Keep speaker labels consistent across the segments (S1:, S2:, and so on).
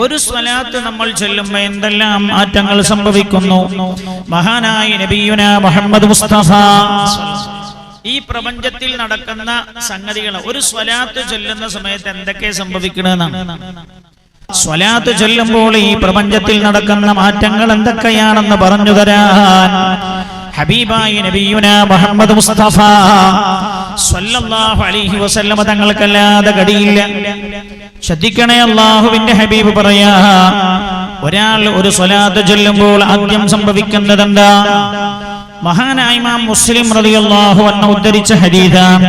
S1: ഒരു സ്വലാത്ത് നമ്മൾ ചൊല്ലുമ്പോൾ എന്തെല്ലാം മാറ്റങ്ങൾ സംഭവിക്കുന്നു. മഹാനായ നബിയുനാ മുഹമ്മദ് മുസ്തഫ ഈ പ്രപഞ്ചത്തിൽ നടക്കുന്ന സംഗതികൾ ഒരു സ്വലാത്ത് ചൊല്ലുന്ന സമയത്ത് എന്തൊക്കെ സംഭവിക്കണമെന്നാണ്. സ്വലാത്ത് ചൊല്ലുമ്പോൾ ഈ പ്രപഞ്ചത്തിൽ നടക്കുന്ന മാറ്റങ്ങൾ എന്തൊക്കെയാണെന്ന് പറഞ്ഞു തരാൻ ഹബീബായ നബിയുനാ മുഹമ്മദ് മുസ്തഫ സ്വല്ലല്ലാഹു അലൈഹി വസല്ലം തങ്ങൾക്കല്ലാതെ കഴിയില്ല. ശ്രദ്ധിക്കണേ, അല്ലാഹുവിന്റെ ഹബീബ് പറയാ, ഒരാൾ ഒരു സ്വലാത്ത് ചൊല്ലുമ്പോൾ ആദ്യം സംഭവിക്കുന്നത് എന്താ? മഹാനായ ഇമാം മുസ്ലിം റളിയല്ലാഹു അൻഹു ഉദ്ധരിച്ച ഹദീസാണ്.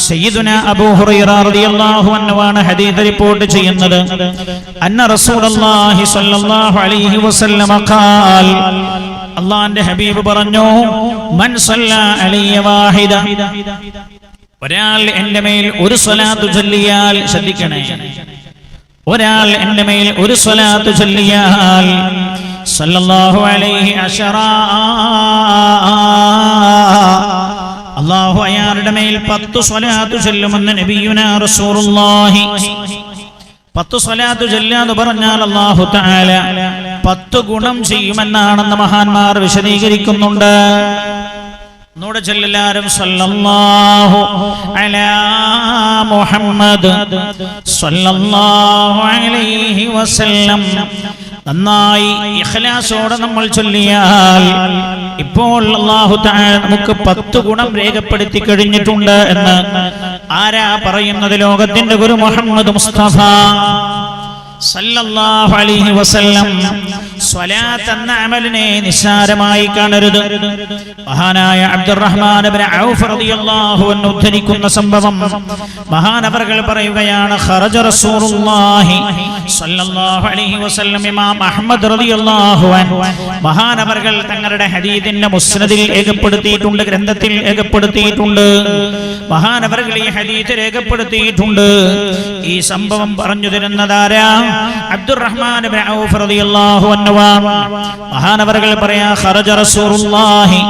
S1: സയ്യിദുനാ അബൂ ഹുറൈറ റളിയല്ലാഹു അൻഹു ആണ് ഹദീസ് റിപ്പോർട്ട് ചെയ്യുന്നത്. അന്ന റസൂലുള്ളാഹി സ്വല്ലല്ലാഹു അലൈഹി വസല്ലം ഖാൽ, അല്ലാഹുവിന്റെ ഹബീബ് പറഞ്ഞു, മൻ സല്ലല്ലാ അലൈഹി വാഹിദ, ഒരാൾ എൻ്റെ മേൽ ഒരു സ്വലാത്ത് ചൊല്ലിയാൽ, ശ്രദ്ധിക്കണേ, ഒരാൾ എൻ്റെ മേൽ ഒരു സ്വലാത്ത് ചൊല്ലിയാൽ സല്ലല്ലാഹു അലൈഹി അശറ, അല്ലാഹു അയാളുടെ മേൽ 10 സ്വലാത്ത് ചൊല്ലുമെന്ന് നബിയുനാ റസൂലുള്ളാഹി. 10 സ്വലാത്ത് ചൊല്ലാന്ന് പറഞ്ഞാൽ അല്ലാഹു തആല 10 ഗുണം ചെയ്യുമെന്നാണെന്ന് മഹാന്മാർ വിശദീകരിക്കുന്നുണ്ട്. ഒന്നുകൂടെ ചൊല്ലാരും, സല്ലല്ലാഹു അലാ മുഹമ്മദ് സല്ലല്ലാഹു അലൈഹി വസല്ലം. നന്നായി ഇഖ്ലാസോടെ നമ്മൾ ചൊല്ലിയാൽ ഇപ്പോൾ അല്ലാഹു തആല നമുക്ക് 10 ഗുണം രേഖപ്പെടുത്തി കഴിഞ്ഞിട്ടുണ്ട് എന്ന് ആരാ പറയുന്നത്? ലോകത്തിന്റെ ഗുരു മുഹമ്മദ് മുസ്തഫ സല്ലല്ലാഹു അലൈഹി വസല്ലം. സ്വലാത്ത് എന്ന അമലിനെ നിസ്സാരമായി കാണരുത്. മഹാനായ അബ്ദുറഹ്മാൻ ഇബ്നു ഔഫ് റളിയല്ലാഹു അൻഹു ഉദ്ധരിക്കുന്ന സംഭവം മഹാനവർകൾ പറയുകയാണ്, ഖറജ റസൂലുള്ളാഹി സല്ലല്ലാഹു അലൈഹി വസല്ലം. ഇമാം അഹ്മദ് റളിയല്ലാഹു അൻഹു മഹാനവർകൾ തങ്ങളുടെ ഹദീസിന്റെ മുസ്നദിൽ രേഖപ്പെടുത്തിയിട്ടുണ്ട്, ഗ്രന്ഥത്തിൽ രേഖപ്പെടുത്തിയിട്ടുണ്ട്. മഹാനവർകൾ ഈ ഹദീസ് രേഖപ്പെടുത്തിയിട്ടുണ്ട്. ഈ സംഭവം പറഞ്ഞു തരുന്നതാരാ? അബ്ദുറഹ്മാൻ ഇബ്നു ഔഫ് റളിയല്ലാഹു അൻഹു. മഹാനവർകൾ പറയാ, ഖറജ റസൂലുള്ളാഹി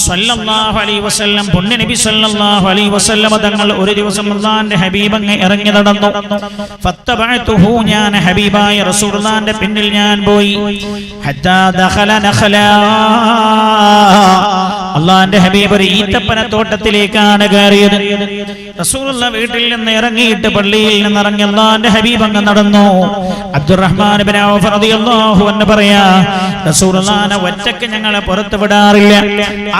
S1: സ്വല്ലല്ലാഹു അലൈഹി വസല്ലം, പുണ്യ നബി സ്വല്ലല്ലാഹു അലൈഹി വസല്ലം തങ്ങൾ ഒരു ദിവസം അല്ലാഹുവിന്റെ ഹബീബ് അങ്ങ് ഇറങ്ങി നടന്നു. ഫത്തബഅതുഹു, ഞാൻ ഹബീബായ റസൂലുള്ളാഹിന്റെ പിന്നിൽ ഞാൻ പോയി. ഹത്താ ദഖല നഖലാ, അല്ലാഹുവിന്റെ ഹബീബ് ഒരു ഈത്തപ്പന തോട്ടത്തിലേക്കാണ് കയറിയത്. റസൂലുള്ളാഹി വീട്ടിൽ നിന്ന് ഇറങ്ങിയിട്ട് പള്ളിയിൽ നിന്ന് ഇറങ്ങി അല്ലാഹുവിന്റെ ഹബീബ് അങ്ങ് നടന്നു. അബ്ദുറഹ്മാൻ ഇബ്നു ഔഫ് റളിയല്ലാഹു അൻഹു പറയാ, റസൂലുള്ളാഹിനെ ഒറ്റയ്ക്ക് ഞങ്ങളെ പുറത്തു വിടാറില്ല,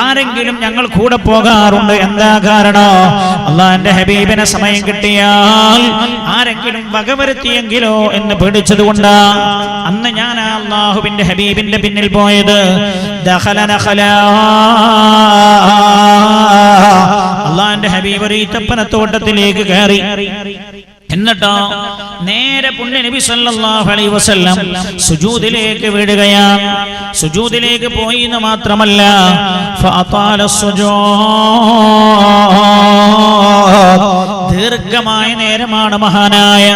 S1: ആരെങ്കിലും ഞങ്ങൾ കൂടെ പോകാറുണ്ട്. എന്താ കാരണം? അല്ലാഹുവിന്റെ ഹബീബിനെ സമയം കിട്ടിയാൽ ആരെങ്കിലും വകവരുത്തിയെങ്കിലോ എന്ന് പേടിച്ചതുകൊണ്ടാ അന്ന് ഞാൻ അല്ലാഹുവിന്റെ ഹബീബിന്റെ പിന്നിൽ പോയത്. ദഖല നഖലാ, അല്ലാഹുവിന്റെ ഹബീബ് ഒരു ഈത്തപ്പനത്തോട്ടത്തിലേക്ക് കയറി. എന്നിട്ടോ നേരെ പുണ്യ നബി സല്ലല്ലാഹു അലൈഹി വസല്ലം സുജൂദിലേക്ക് വീഴുകയാണ്. സുജൂദിലേക്ക് പോയി എന്ന് മാത്രമല്ല, ഫഅതാല സുജൂദ്, ദീർഘമായ നേരമാണ് മഹാനായ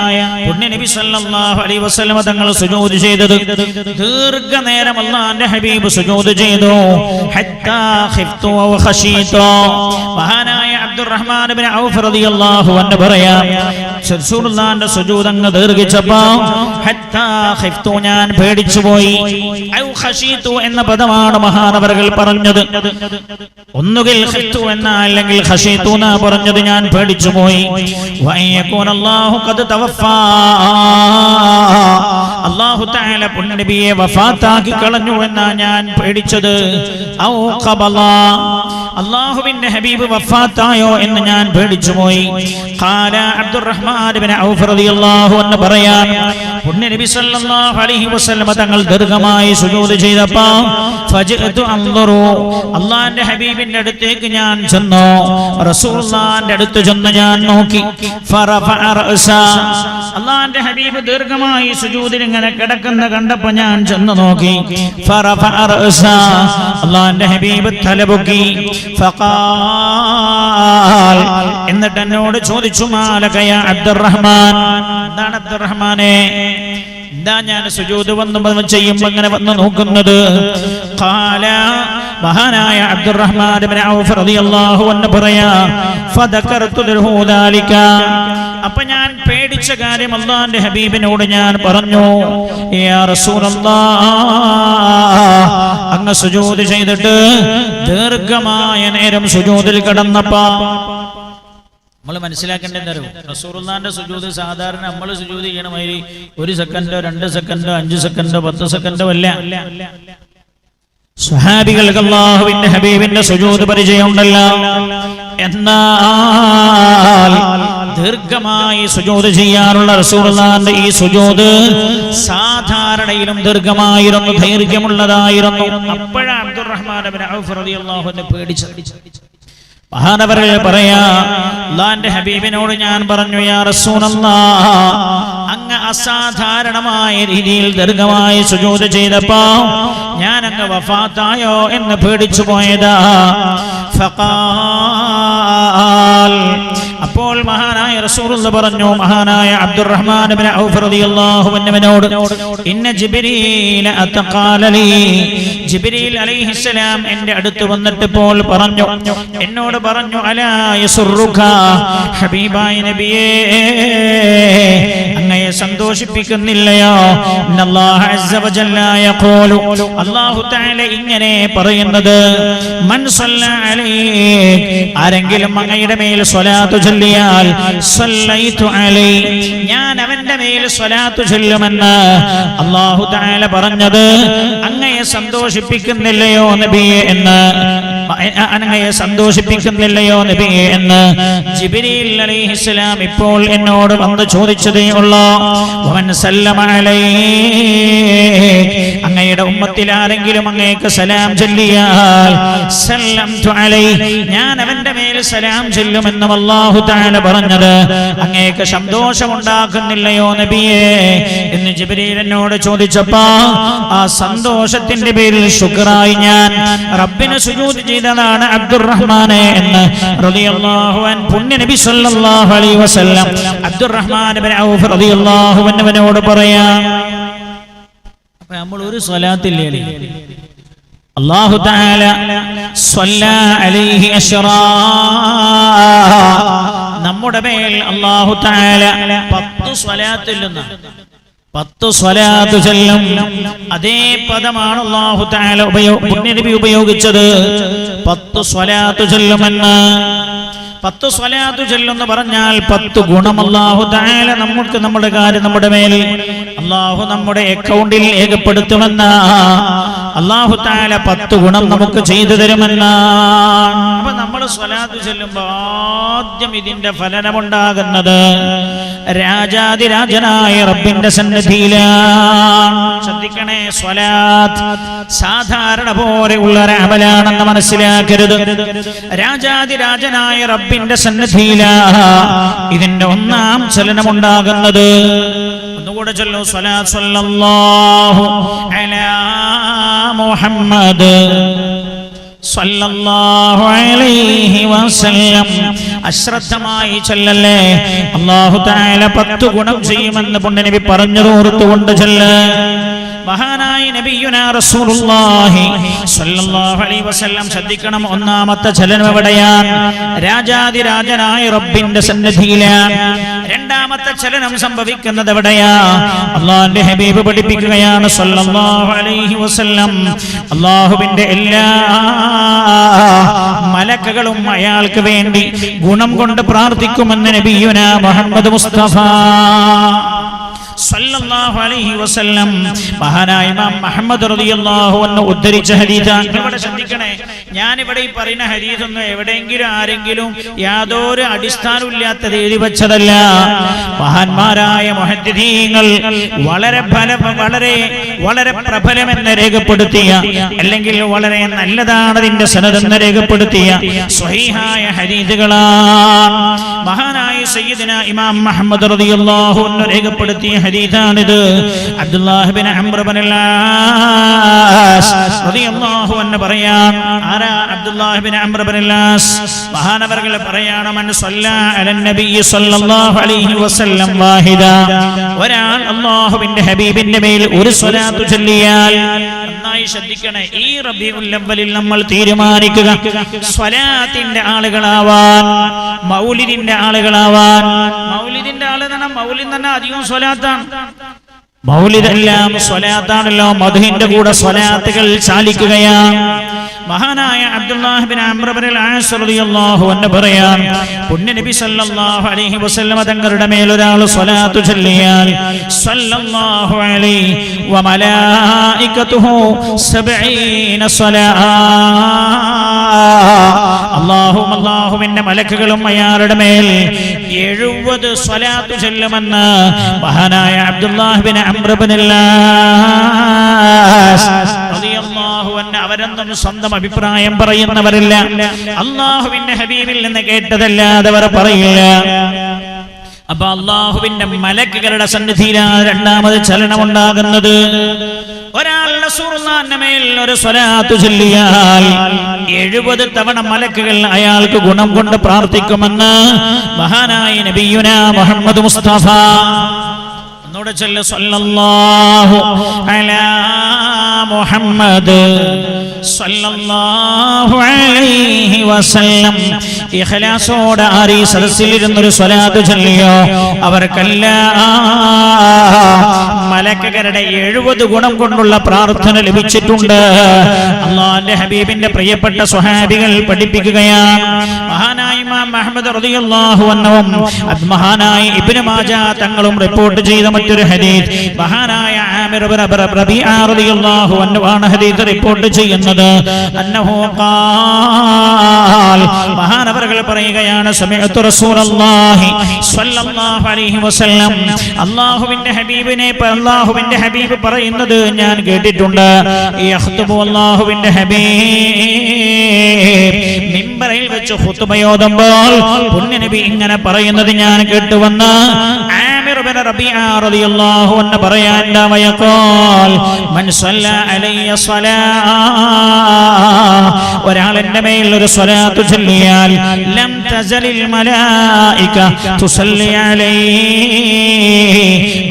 S1: പുണ്യ നബി സല്ലല്ലാഹു അലൈഹി വസല്ലം തങ്ങൾ സുജൂദ് ചെയ്തത്. ദീർഘനേരം അല്ലാഹുവിന്റെ ഹബീബ് സുജൂദ് ചെയ്തു. ഹത്താ ഖിഫ്തു വ ഖശീതു, മഹാനായ അബ്ദുറഹ്മാൻ ഇബ്നു ഔഫ് റളിയല്ലാഹു അൻഹു പറയാ, റസൂലുള്ളാഹിന്റെ സുജൂദ് അങ്ങ് ദീർഘിച്ചപ്പോ ഹത്താ ഖിഫ്തു, ഞാൻ പേടിച്ചു പോയി. ഔ ഖശീതു എന്ന പദമാണ് മഹാനവർകൾ പറഞ്ഞത്. ഒന്നുകിൽ ഖിഫ്തു എന്ന അല്ലെങ്കിൽ ഖശീതു എന്നാ പറഞ്ഞത്. ഞാൻ പേടിച്ചു പോയി. വയകൂന അല്ലാഹു ഖദ് തവഫാ, അല്ലാഹു തആല പുണ്യനബിയെ വഫാത്താക്കി കളഞ്ഞു എന്നാ ഞാൻ പേടിച്ചത്. ഔ ഖബല, അല്ലാഹുവിന്റെ ഹബീബ് വഫാത്തായോ എന്ന് ഞാൻ പേടിച്ചു പോയി. ഖാല അബ്ദുറഹ്മാൻ ഇബ്നു ഔഫ് റളിയല്ലാഹു അൻഹു പറയാൻ, പുണ്യ നബി സല്ലല്ലാഹു അലൈഹി വസല്ലം തങ്ങൾ ദീർഘമായി സുജൂദ് ചെയ്തപ്പോൾ ഫജഅതു അൻദുറു, അല്ലാഹുവിന്റെ ഹബീബിന്റെ അടുത്തേക്ക് ഞാൻ ചെന്നു. റസൂലുള്ളാഹിന്റെ അടുത്ത് ചെന്ന് ഞാൻ നോക്കി. ഫറഫഅ റഅസ, അല്ലാഹുവിന്റെ ഹബീബ് ദീർഘമായി സുജൂദിൽ ഇങ്ങനെ കിടക്കുന്ന കണ്ടപ്പോൾ ഞാൻ ചെന്ന് നോക്കി. ഫറഫഅ റഅസ, അല്ലാഹുവിന്റെ ഹബീബ് തലപൊക്കി. ഫഖാൽ, എന്നിട്ട് എന്നോട് ചോദിച്ചു, മാലക യാ അബ്ദുറഹ്മാൻ, എന്താണ് അബ്ദുറഹ്മാനെ, എന്താ ഞാൻ സുജൂദ് വന്ന് ചെയ്യുമ്പോൾ അങ്ങനെ വന്ന് നോക്കുന്നത്? ഖാല, മഹാനായ അബ്ദുറഹ്മാൻ ഇബ്നു ഔഫ് റളിയല്ലാഹു അൻഹു പറയാ, ഫദകർതു ലഹു ദാലിക, അപ്പൊ ഞാൻ പേടി പേടിച്ച കാര്യം അല്ലാഹുവിന്റെ ഹബീബിനോട് ഞാൻ പറഞ്ഞു, യാ റസൂലല്ലാഹ്, അങ്ങ് സുജൂദ് ചെയ്തിട്ട് ദീർഘമായ നേരം സുജൂദിൽ കിടന്നപ്പോ നമ്മൾ മനസ്സിലാക്കേണ്ടത് റസൂലുള്ളാഹിന്റെ സുജൂദ് സാധാരണ നമ്മൾ സുജൂദ് ചെയ്യണ മാതിരി 1 സെക്കൻഡോ 2 സെക്കൻഡോ 5 സെക്കൻഡോ 10 സെക്കൻഡോ അല്ല. സ്വഹാബികൾക്ക് അല്ലാഹുവിന്റെ ഹബീബിന്റെ സുജൂദ് പരിചയമുണ്ടല്ലോ. എന്നാൽ ദീർഘമായി സുജൂദ് ചെയ്യാനുള്ള റസൂലുള്ളാഹിന്റെ ഈ സുജൂദ് സാധാരണയിലും ദീർഘമായിരുന്നു, ദൈർഘ്യമുള്ളതായിരുന്നു. അപ്പോഴാണ് അബ്ദുറഹ്മാൻ ഇബ്നു ഔഫ് റളിയല്ലാഹു അൻഹു പേടിച്ചത്. മഹാനവറുകൾ പറയാ, അല്ലാഹുവിന്റെ ഹബീബിനോട് ഞാൻ പറഞ്ഞു, യാ റസൂലല്ലാഹ്, അങ്ങ് അസാധാരണമായ രീതിയിൽ ദീർഘമായി സുജൂദ് ചെയ്തപ്പോ ഞാൻ അങ്ങ് വഫാത്തായോ എന്ന് പേടിച്ചു പോയതാ. ഫഖാൽ, അപ്പോൾ മഹാനായ റസൂലുള്ളാഹി പറഞ്ഞു, മഹാനായ അബ്ദുറഹ്മാൻ ഇബ്നു ഔഫ് റളിയല്ലാഹു അൻഹുവിനോട്, ഇന്ന ജിബ്രീൽ അതഖാലലി, ജിബ്രീൽ അലൈഹിസ്സലാം എൻ്റെ അടുത്ത് വന്നിട്ട് ഇപ്പോൾ പറഞ്ഞു, എന്നോട് പറഞ്ഞു, അലാ യസുറുക, ഹബീബായ നബിയേ, അങ്ങയെ സന്തോഷിപ്പിക്കുന്നില്ലയോ? അല്ലാഹു അസ്സ വജല്ല യഖൂലു, അല്ലാഹു തആല ഇങ്ങനെ പറയുന്നത്, മൻ സല്ലല്ലാ അലൈഹി, ആരെങ്കിലും അങ്ങയുടെ മേൽ സ്വലാത്ത് ചൊല്ലിയാൽ, സല്ലൈതു അലൈഹി, ഞാൻ അവന്റെ മേൽ സ്വലാത്ത് ചൊല്ലുമെന്ന് അല്ലാഹു തആല പറഞ്ഞത് അങ്ങയെ സന്തോഷിപ്പിക്കുന്നില്ലയോ നബിയേ എന്ന്, അങ്ങയെ സന്തോഷിപ്പിക്കുന്നില്ലയോ നബിയേ എന്ന് ജിബ്രീൽ അലൈഹിസ്സലാം ഇപ്പോൾ എന്നോട് വന്ന് ചോദിച്ചതേ ഉള്ളൂ. വമൻ സല്ലമ അലൈഹി, അങ്ങയുടെ ഉമ്മത്തിൽ ആരെങ്കിലും അങ്ങേക്ക് സലാം ചൊല്ലിയാൽ, സല്ലംതു അലൈഹി, ഞാൻ അവന്റെ മേൽ സലാം ചൊല്ലുമെന്നും അല്ലാഹു തആല പറഞ്ഞത് അങ്ങേക്ക് സന്തോഷമുണ്ടാക്കുന്നില്ലയോ നബിയേ എന്ന് ജിബ്രീൽ എന്നോട് ചോദിച്ചപ്പോ, ആ സന്തോഷത്തിന്റെ പേരിൽ ശുക്റായി ഞാൻ റബ്ബിന് സുജൂദ് ചെയ്തതാണ് അബ്ദുറഹ്മാനെ എന്ന് റളിയല്ലാഹു അൻഹു പുണ്യ നബി സല്ലല്ലാഹു അലൈഹി വസല്ലം അബ്ദുറഹ്മാൻ ഇബ്നു ഔഫ് റളിയല്ലാഹു അൻഹുവിനോട് പറയാ. അപ്പോൾ നമ്മൾ ഒരു സ്വലാത്തില്ലേ, അല്ലാഹു തആല സ്വല്ലാ അലൈഹി അശ്റാ, നമ്മുടെ മേൽ അല്ലാഹു തആല 10 സ്വലാത്ത് ചൊല്ലുന്ന 10 സ്വലാത്ത് ചൊല്ലും. അതേ പദമാണ് അല്ലാഹു തആല പുണ്യനബി ഉപയോഗിച്ചത്, 10 സ്വലാത്ത് ചൊല്ലുമെന്ന്. 10 സ്വലാത്ത് ചൊല്ലുമെന്ന് പറഞ്ഞാൽ 10 ഗുണം അല്ലാഹു തആല നമുക്ക് നമ്മുടെ കാര്യം നമ്മുടെ മേൽ അല്ലാഹു നമ്മുടെ അക്കൗണ്ടിൽ രേഖപ്പെടുത്തുമെന്ന, അല്ലാഹു തആല 10 ഗുണം നമുക്ക് ചെയ്തു തരുമെന്നാണ്. അപ്പൊ നമ്മൾ സ്വലാത്ത് ചൊല്ലുമ്പോൾ ആദ്യം ഇതിന്റെ ഫലനമുണ്ടാകുന്നത് രാജാതിരാജനായ റബ്ബിന്റെ സന്നിധിയിലാണ്. ശ്രദ്ധിക്കണേ, സ്വലാത്ത് സാധാരണ പോലെയുള്ള ഒരു അമലാണെന്ന് മനസ്സിലാക്കരുത്. രാജാതിരാജനായ റബ്ബിന്റെ സന്നിധിയിലാണ് ഇതിന്റെ ഒന്നാം ചലനമുണ്ടാകുന്നത്. ഒന്നുകൂടെ ചൊല്ലൂ, സ്വലാത്ത് സല്ലല്ലാഹു അലാ മുഹമ്മദ് സല്ലല്ലാഹു അലൈഹി വസല്ലം. അശ്രദ്ധമായി ചൊല്ലല്ലേ, അല്ലാഹു തആല 10 ഗുണം ചെയ്യുമെന്ന് പുണ്യനബി പറഞ്ഞത് ഓർത്തുകൊണ്ട് ചൊല്ല്. മഹാനായ നബിയുനാ റസൂലുള്ളാഹി സ്വല്ലല്ലാഹു അലൈഹി വസല്ലം ശ്രദ്ധിക്കണം, ഒന്നാമത്തെ ചലനം എവിടെയാണ്? രാജാതിരാജനായ റബ്ബിന്റെ സന്നിധിയിലാണ്. രണ്ടാമത്തെ ചലനം സംഭവിക്കുന്നത് എവിടെയാ? അല്ലാഹുവിന്റെ ഹബീബ് പഠിപ്പിക്കുകയാണ് സ്വല്ലല്ലാഹു അലൈഹി വസല്ലം, അല്ലാഹുവിന്റെ എല്ലാ മലക്കുകളും അയാൾക്ക് വേണ്ടി ഗുണം കൊണ്ട് പ്രാർത്ഥിക്കുമെന്ന് നബിയുനാ മുഹമ്മദ് മുസ്തഫ സല്ലല്ലാഹു അലൈഹി വസല്ലം മഹാനായ ഇമാം മുഹമ്മദ് റളിയല്ലാഹു അൻഹു ഉദ്ധരിച്ച ഹദീസാണ്. ഇവിടെ ശ്രദ്ധിക്കണേ, ഞാൻ ഇവിടെ ഈ പറയുന്ന ഹദീസ് ഒന്നും എവിടെയെങ്കിലും ആരെങ്കിലും യാതൊരു അടിസ്ഥാനമില്ലാത്തത് എഴുതി വെച്ചതല്ല. മഹാന്മാരായ മുഹദ്ദിഥീങ്ങൾ വളരെ പ്രബലമെന്ന് രേഖപ്പെടുത്തിയ, അല്ലെങ്കിൽ വളരെ നല്ലതാണ് ഇതിന്റെ സനദ് എന്ന് രേഖപ്പെടുത്തിയ സ്വഹീഹായ ഹദീസുകളാണ്. മഹാനായ സയ്യിദുന ഇമാം മുഹമ്മദ് റളിയല്ലാഹു അൻഹു രേഖപ്പെടുത്തിയ ഹദീസാണിത്. അബ്ദുല്ലാഹ് ഇബ്നു അംർ ഇബ്നുൽ ആസ് റളിയല്ലാഹു അൻഹു പറയാൻ, ആരാ? അബ്ദുല്ലാഹ് ഇബ്നു അംർ ഇബ്നുൽ ആസ് മഹാനവർകൾ പറയാണ്, മൻ സ്വല്ലാ അലൻ നബി സ്വല്ലല്ലാഹു അലൈഹി വസല്ലം വാഹിദ, ഒരാൾ അല്ലാഹുവിന്റെ ഹബീബിന്റെ മേൽ ഒരു സ്വലാത്ത് ചൊല്ലിയാൽ, നന്നായി ശ്രദ്ധിക്കണേ, ഈ റബീഉൽ അവ്വലിൽ നമ്മൾ തീരുമാനിക്കുക സ്വലാത്തിന്റെ ആളുകളാവാൻ, മൗലിദിന്റെ ആളുകളാവാൻ. മൗലിദിന്റെ മൗലിദിന്റെ ആള് തന്നെ മൗലിദ് തന്നെ അധികം സ്വലാത്താണ്. മൗലിദെല്ലാം സ്വലാത്താണല്ലോ. മദ്ഹിന്റെ കൂടെ സ്വലാത്തുകൾ ചാലിക്കുകയാണ്. മഹാനായ അബ്ദുല്ലാഹ് ഇബ്നു അംർ ഇബ്നുൽ ആസ് റളിയല്ലാഹു അൻഹു പറയാൻ, പുണ്യ നബി സല്ലല്ലാഹു അലൈഹി വസല്ലം തങ്ങളുടെ മേൽ ഒരാൾ സ്വലാത്ത് ചൊല്ലിയാൽ സല്ലല്ലാഹു അലൈഹി വ മലായികതുഹു 70 സ്വലാത്ത്, അല്ലാഹുവിന്റെ മലക്കുകളും അയാളുടെ മേൽ 70 സ്വലാത്ത് ചൊല്ലുമെന്ന് മഹാനായ അബ്ദുല്ലാഹ് ഇബ്നു അംർ ഇബ്നുൽ ആസ് റളിയല്ലാഹു അൻഹു അവരൊന്നും സ്വന്തം അഭിപ്രായം പറയുന്നവരില്ല. അല്ലാഹുവിന്റെ ഹബീബിൽ നിന്ന് കേട്ടതല്ലാതെ അവർ പറയില്ല. അപ്പൊ അല്ലാഹുവിന്റെ മലക്കുകളുടെ സന്നിധിയിലാണ് രണ്ടാമത് ചലനം ഉണ്ടാകുന്നത്. ഒരാൾ റസൂലുള്ളാഹിന്റെ മേൽ ഒരു സ്വലാത്ത് ചൊല്ലിയാൽ 70 തവണ മലക്കുകൾ അയാൾക്ക് ഗുണം കൊണ്ട് പ്രാർത്ഥിക്കുമെന്ന് മഹാനായ നബിയുനാ മുഹമ്മദ് മുസ്തഫ. ഒന്നുകൂടെ ചൊല്ല്, സല്ലല്ലാഹു അലാ മുഹമ്മദ് സല്ലല്ലാഹു അലൈഹി വസല്ലം. ഇഖ്ലാസോടെ ആരീ സദസ്സിലിരുന്നൊരു സ്വലാത്ത് ചൊല്ലിയോ അവർക്കെല്ലാം മലക്കുകളുടെ 70 ഗുണം കൊണ്ടുള്ള പ്രാർത്ഥന ലഭിച്ചിട്ടുണ്ട്. അല്ലാഹുവിന്റെ ഹബീബിന്റെ പ്രിയപ്പെട്ട സ്വഹാബികൾ പഠിപ്പിക്കുകയാണ്. മഹാനായ ഇമാം അഹ്മദ് റളിയല്ലാഹു അൻഹുവും മഹാനായ ഇബ്നു മാജാ തങ്ങളും റിപ്പോർട്ട് ചെയ്ത മറ്റൊരു ഹദീസ് മഹാനായ ആമിർ ഇബ്നു റബീഅ റളിയല്ലാഹു അൻഹു ആണ് ഹദീസ് റിപ്പോർട്ട് ചെയ്യുന്നത്. അന്നഹു ഖാൽ, മഹാനവർകൾ പറയുകയാണ്, സമിഅതു റസൂലുള്ളാഹി സ്വല്ലല്ലാഹു അലൈഹി വസല്ലം, അല്ലാഹുവിന്റെ ഹബീബ് പറയുന്നത് ഞാൻ കേട്ടിട്ടുണ്ട്. യഖ്തുബു അല്ലാഹുവിന്റെ ഹബീബ് മിമ്പറിൽ വെച്ച് ഖുത്ബയോതുമ്പോൾ പുണ്യ നബി ഇങ്ങനെ പറയുന്നത് ഞാൻ കേട്ടുവന്ന് ആമിർ ഇബ്നു റബീഅ റളിയല്ലാഹു അൻഹു പറയാൻ വയഖാൽ മൻ സല്ല അലയ്യ ഒരാൾ എന്റെ മേൽ ഒരു സ്വലാത്ത് ചൊല്ലിയാൽ ലം തസലിൽ മലായിക തുസല്ലി അലൈഹി,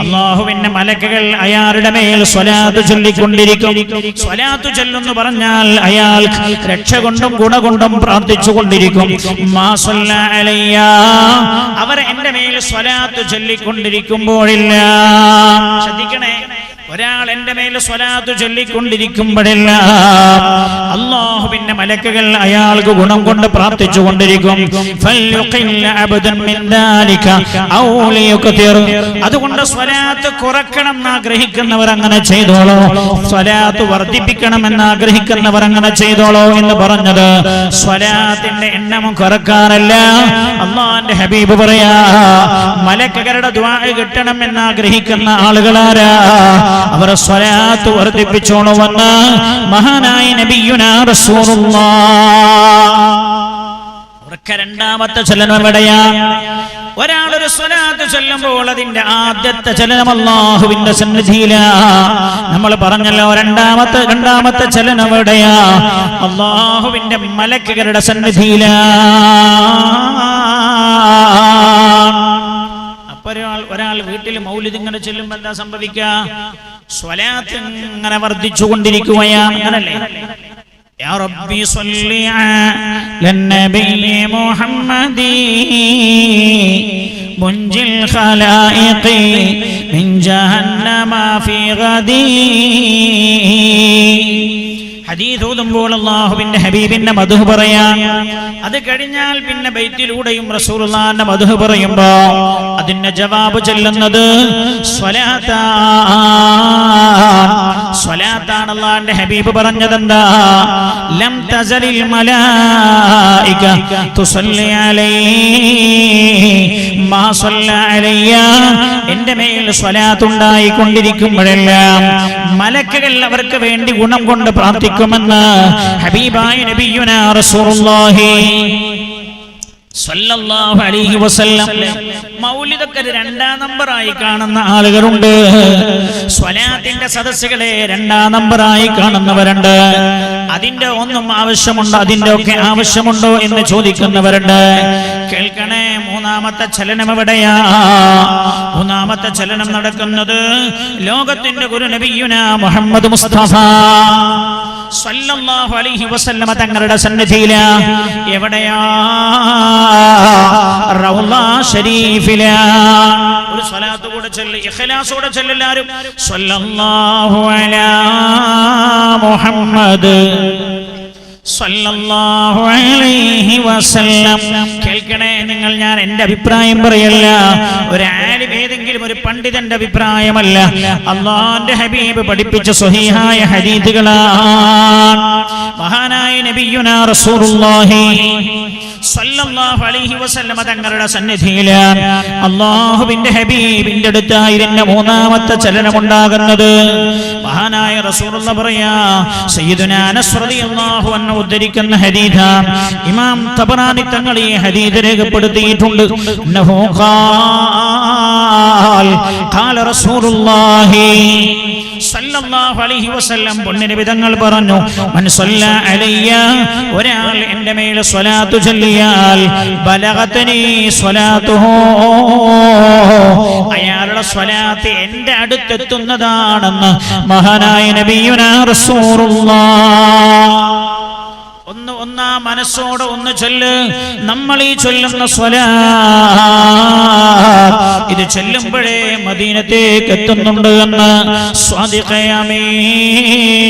S1: അല്ലാഹുവിന്റെ മലക്കുകൾ അയാളുടെ മേൽ സ്വലാത്ത് ചൊല്ലിക്കൊണ്ടിരിക്കും. സ്വലാത്ത് ചൊല്ലുന്നു പറഞ്ഞാൽ അയാൾ രക്ഷ കൊണ്ടും ഗുണ കൊണ്ടും പ്രാർത്ഥിച്ചു കൊണ്ടിരിക്കും. മാ സല്ല അലയ്യ, അവർ എന്റെ മേൽ സ്വലാത്ത് ചൊല്ലിക്കൊണ്ടിരിക്കുമ്പോഴില്ല. ശ്രദ്ധിക്കണേ, ഒരാൾ എന്റെ മേൽ സ്വലാത്ത് ചൊല്ലിക്കൊണ്ടിരിക്കുമ്പോഴല്ല അല്ലാഹുവിന്റെ മലക്കുകൾ അയാൾക്ക് ഗുണം കൊണ്ട് പ്രാർത്ഥിച്ചു കൊണ്ടിരിക്കും. അതുകൊണ്ട് സ്വലാത്ത് കുറയ്ക്കണം ആഗ്രഹിക്കുന്നവർ അങ്ങനെ ചെയ്തോളൂ, സ്വലാത്ത് വർദ്ധിപ്പിക്കണമെന്ന് ആഗ്രഹിക്കുന്നവർ അങ്ങനെ ചെയ്തോളൂ എന്ന് പറഞ്ഞത് സ്വലാത്തിന്റെ എണ്ണം കുറക്കാനല്ല. അല്ലാഹുവിന്റെ ഹബീബ് പറയാ, മലക്കുകളുടെ ദുആ കിട്ടണം എന്ന് ആഗ്രഹിക്കുന്ന ആളുകളാരാ, അവർ സ്വലാത്ത് വർദ്ധിപ്പിച്ചോളുമെന്ന് മഹാനായ നബിയുനാ റസൂലുള്ളാഹ്. രണ്ടാമത്തെ ചലനം എവിടെയാണ്? ഒരാളൊരു സ്വലാത്ത് ചൊല്ലുമ്പോൾ അതിന്റെ ആദ്യത്തെ ചലനം അല്ലാഹുവിന്റെ സന്നിധിയിലാണ്. നമ്മൾ പറഞ്ഞല്ലോ രണ്ടാമത്തെ ചലനം എവിടെയാ? അല്ലാഹുവിന്റെ മലക്കുകളുടെ സന്നിധിയിലാണ്. അപ്പൊ ഒരാൾ വീട്ടിൽ മൗലിദ് ഇങ്ങനെ ചെല്ലുമ്പോൾ എന്താ സംഭവിക്കുക? സ്വലാത്ത് ഇങ്ങനെ വർദ്ധിച്ചുകൊണ്ടിരിക്കുകയാണ്. അങ്ങനല്ലേ? യാ റബ്ബി സ്വല്ലി അലൻ നബി മുഹമ്മദി മുൻജിൽ ഖലായിഖി മിൻ ജഹന്നമ ഫീ ഗദി. ഹദീസ് ഓതുമ്പോൾ അല്ലാഹുവിന്റെ ഹബീബിന്റെ മദ്ഹ് പറയാൻ, അത് കഴിഞ്ഞാൽ പിന്നെ ബൈത്തിലൂടെയും റസൂലുള്ളാഹിന്റെ മദ്ഹ് പറയുമ്പോ അതിന്റെ ജവാബ് ചൊല്ലുന്നത് സ്വലാത്താണ്. അല്ലാഹുവിന്റെ ഹബീബ് പറഞ്ഞതെന്താ? ലം തസലിൽ മലായിക തുസല്ലി അലൈഹി മാ സല്ല അലയ്യ, എന്റെ മേൽ സ്വലാത്ത് ഉണ്ടായിക്കൊണ്ടിരിക്കുമ്പോഴെല്ലാം മലക്കുകൾ അവർക്ക് വേണ്ടി ഗുണം കൊണ്ട് പ്രാർത്ഥിക്കുമെന്ന് ഹബീബായ നബിയുനാ റസൂലുള്ളാഹി സ്വല്ലല്ലാഹു അലൈഹി വസല്ലം. മൗലിദൊക്കെ രണ്ടാം നമ്പറായി കാണുന്ന ആളുകളുണ്ട്. സ്വലാത്തിന്റെ സദസ്സുകളെ രണ്ടാം നമ്പറായി കാണുന്നവരുണ്ട്. അതിന്റെ ഒന്നും ആവശ്യമുണ്ടോ, അതിന്റെ ഒക്കെ ആവശ്യമുണ്ടോ എന്ന് ചോദിക്കുന്നവരുണ്ട്. കേൾക്കണേ, മൂന്നാമത്തെ ചലനം എവിടെയാ? മൂന്നാമത്തെ ചലനം നടക്കുന്നത് ലോകത്തിന്റെ ഗുരു നബിയുനാ മുഹമ്മദ് മുസ്തഫ സ്വല്ലല്ലാഹു അലൈഹി വസല്ലമ തങ്ങളുടെ സന്നിധിയിലാ. എവിടെയാ? റൗള ശരീഫിലാ. ഒരു സ്വലാത്ത് കൂടെ ചൊല്ലി, ഇഖ്ലാസോടെ ചൊല്ലി എല്ലാവരും. സ്വല്ലല്ലാഹു അലാ മുഹമ്മദ് സല്ലല്ലാഹു അലൈഹി വസല്ലം. കേൾക്കണേ നിങ്ങൾ, ഞാൻ എന്റെ അഭിപ്രായം പറയല്ല, ഒരു ആലിം ഏതെങ്കിലും ഒരു പണ്ഡിതന്റെ അഭിപ്രായമല്ല. അല്ലാഹുവിന്റെ ഹബീബ് പഠിപ്പിച്ച സ്വഹീഹായ ഹദീസുകളാണ്. മഹാനായ നബിയുനാ റസൂലുള്ളാഹി സല്ലല്ലാഹു അലൈഹി വസല്ലം തങ്ങളുടെ സന്നിധിയിലാണ് അല്ലാഹുവിന്റെ ഹബീബിന്റെ അടുത്തായിരുന്ന മൂന്നാമത്തെ ചലനമുണ്ടാകുന്നത്. മഹാനായ റസൂലുള്ളാഹി പറയാ, സയ്യിദുനാ അനസ് റളിയല്ലാഹു അൻഹു ഉദ്ധരിക്കുന്ന ഹദീസാണ്. ഇമാം തബറാനി തങ്ങൾ ഈ ഹദീസ് രേഖപ്പെടുത്തിയിട്ടുണ്ട്. അന്നഹു ഖാല റസൂലുള്ളാഹി സല്ലല്ലാഹു അലൈഹി വസല്ലം പൊന്നനബി തങ്ങൾ പറഞ്ഞു, മൻ സല്ല അലയ്യ, ഒരാൾ എൻ്റെ മേൽ സ്വലാത്ത് ചൊല്ലിയാൽ ബലഗതനി സ്വലാത്തുഹു, അയാളുടെ സ്വലാത്ത് എൻ്റെ അടുത്തെത്തുന്നതാണെന്ന് മഹാനായ നബിയുനാ റസൂലുള്ളാഹ്. ഒന്നാ മനസ്സോടെ ഒന്ന് ചൊല്ല്. നമ്മൾ ഈ ചൊല്ലുന്ന സ്വലാത്ത് ഇത് ചൊല്ലുമ്പോഴേ മദീനത്തേക്ക് എത്തുന്നുണ്ട് എന്ന് സ്വാദിഖേ അമീൻ,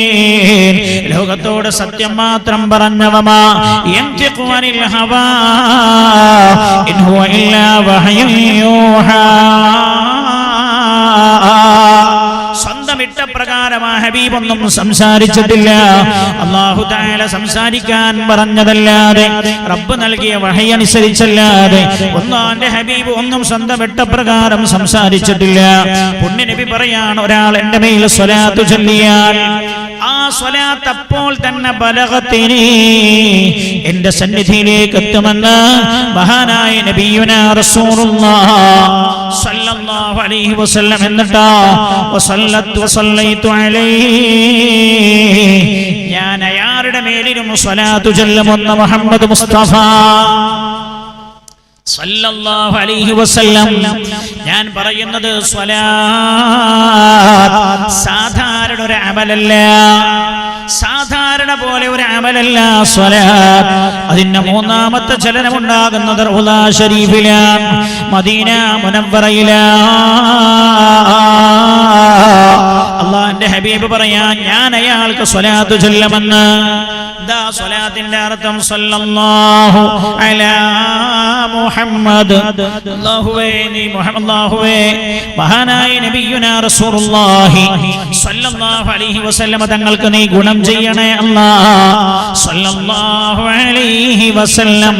S1: ലോകത്തോട് സത്യം മാത്രം പറഞ്ഞവമാ, യൻതിഖു അനിൽ ഹവാ ഇൻ ഹുവ ഇല്ലാ വഹ്യുൻ യൂഹാ. സ്വന്തം ഇഷ്ടപ്രകാരം ആ ഹബീബൊന്നും സംസാരിച്ചിട്ടില്ല. അല്ലാഹു തആല സംസാരിക്കാൻ പറഞ്ഞതല്ലാതെ, റബ്ബ് നൽകിയ വഹയി അനുസരിച്ചല്ലാതെ അല്ലാഹുവിന്റെ ഹബീബ് ഒന്നും സ്വന്തം ഇഷ്ടപ്രകാരം സംസാരിച്ചിട്ടില്ല. പുണ്യ നബി പറയാണ്, ഒരാൾ എൻ്റെ മേൽ സ്വലാത്ത് ചൊല്ലിയാൽ ആ സ്വലാത്ത് അപ്പോൾ തന്നെ ബലഗതിനി, എൻ്റെ സന്നിധിയിലേക്ക് എത്തുമെന്ന് മഹാനായ നബിയുനാ റസൂലുള്ളാഹി സല്ലല്ലാഹു അലൈഹി വസല്ലം. എന്നിട്ടാ വസല്ലത്തു വസല്ലൈതു അലൈഹി, ഞാൻ അയാളുടെ മേലിലും സ്വലാത്ത് ചൊല്ലുമെന്ന് മുഹമ്മദ് മുസ്തഫ സല്ലല്ലാഹു അലൈഹി വസല്ലം. ഞാൻ പറയുന്നത് സ്വലാത്ത് സാധാരണ ഒരു അമലല്ല, സാധാരണ പോലെ ഒരു അമലല്ല സ്വലാത്ത്. അതിന്റെ മൂന്നാമത്തെ ചലനമുണ്ടാകുന്നത് റൗള ശരീഫിലാണ്, മദീന മുനവ്വറയിലാണ്. അല്ലാഹുവിന്റെ ഹബീബ് പറയാൻ, ഞാൻ അയാൾക്ക് സ്വലാത്ത് ചൊല്ലുമെന്ന്. എന്താ സ്വലാത്തിന്റെ അർത്ഥം? സല്ലല്ലാഹു അലാ മുഹമ്മദ്, അല്ലാഹുവേ നീ മുഹമ്മദ്, മഹാനായ നബിയുനാ റസൂലുള്ളാഹി സല്ലല്ലാഹു അലൈഹി വസല്ലം തങ്ങൾക്ക് നീ ഗുണം ചെയ്യണേ അല്ലാഹ്. സല്ലല്ലാഹു അലൈഹി വസല്ലം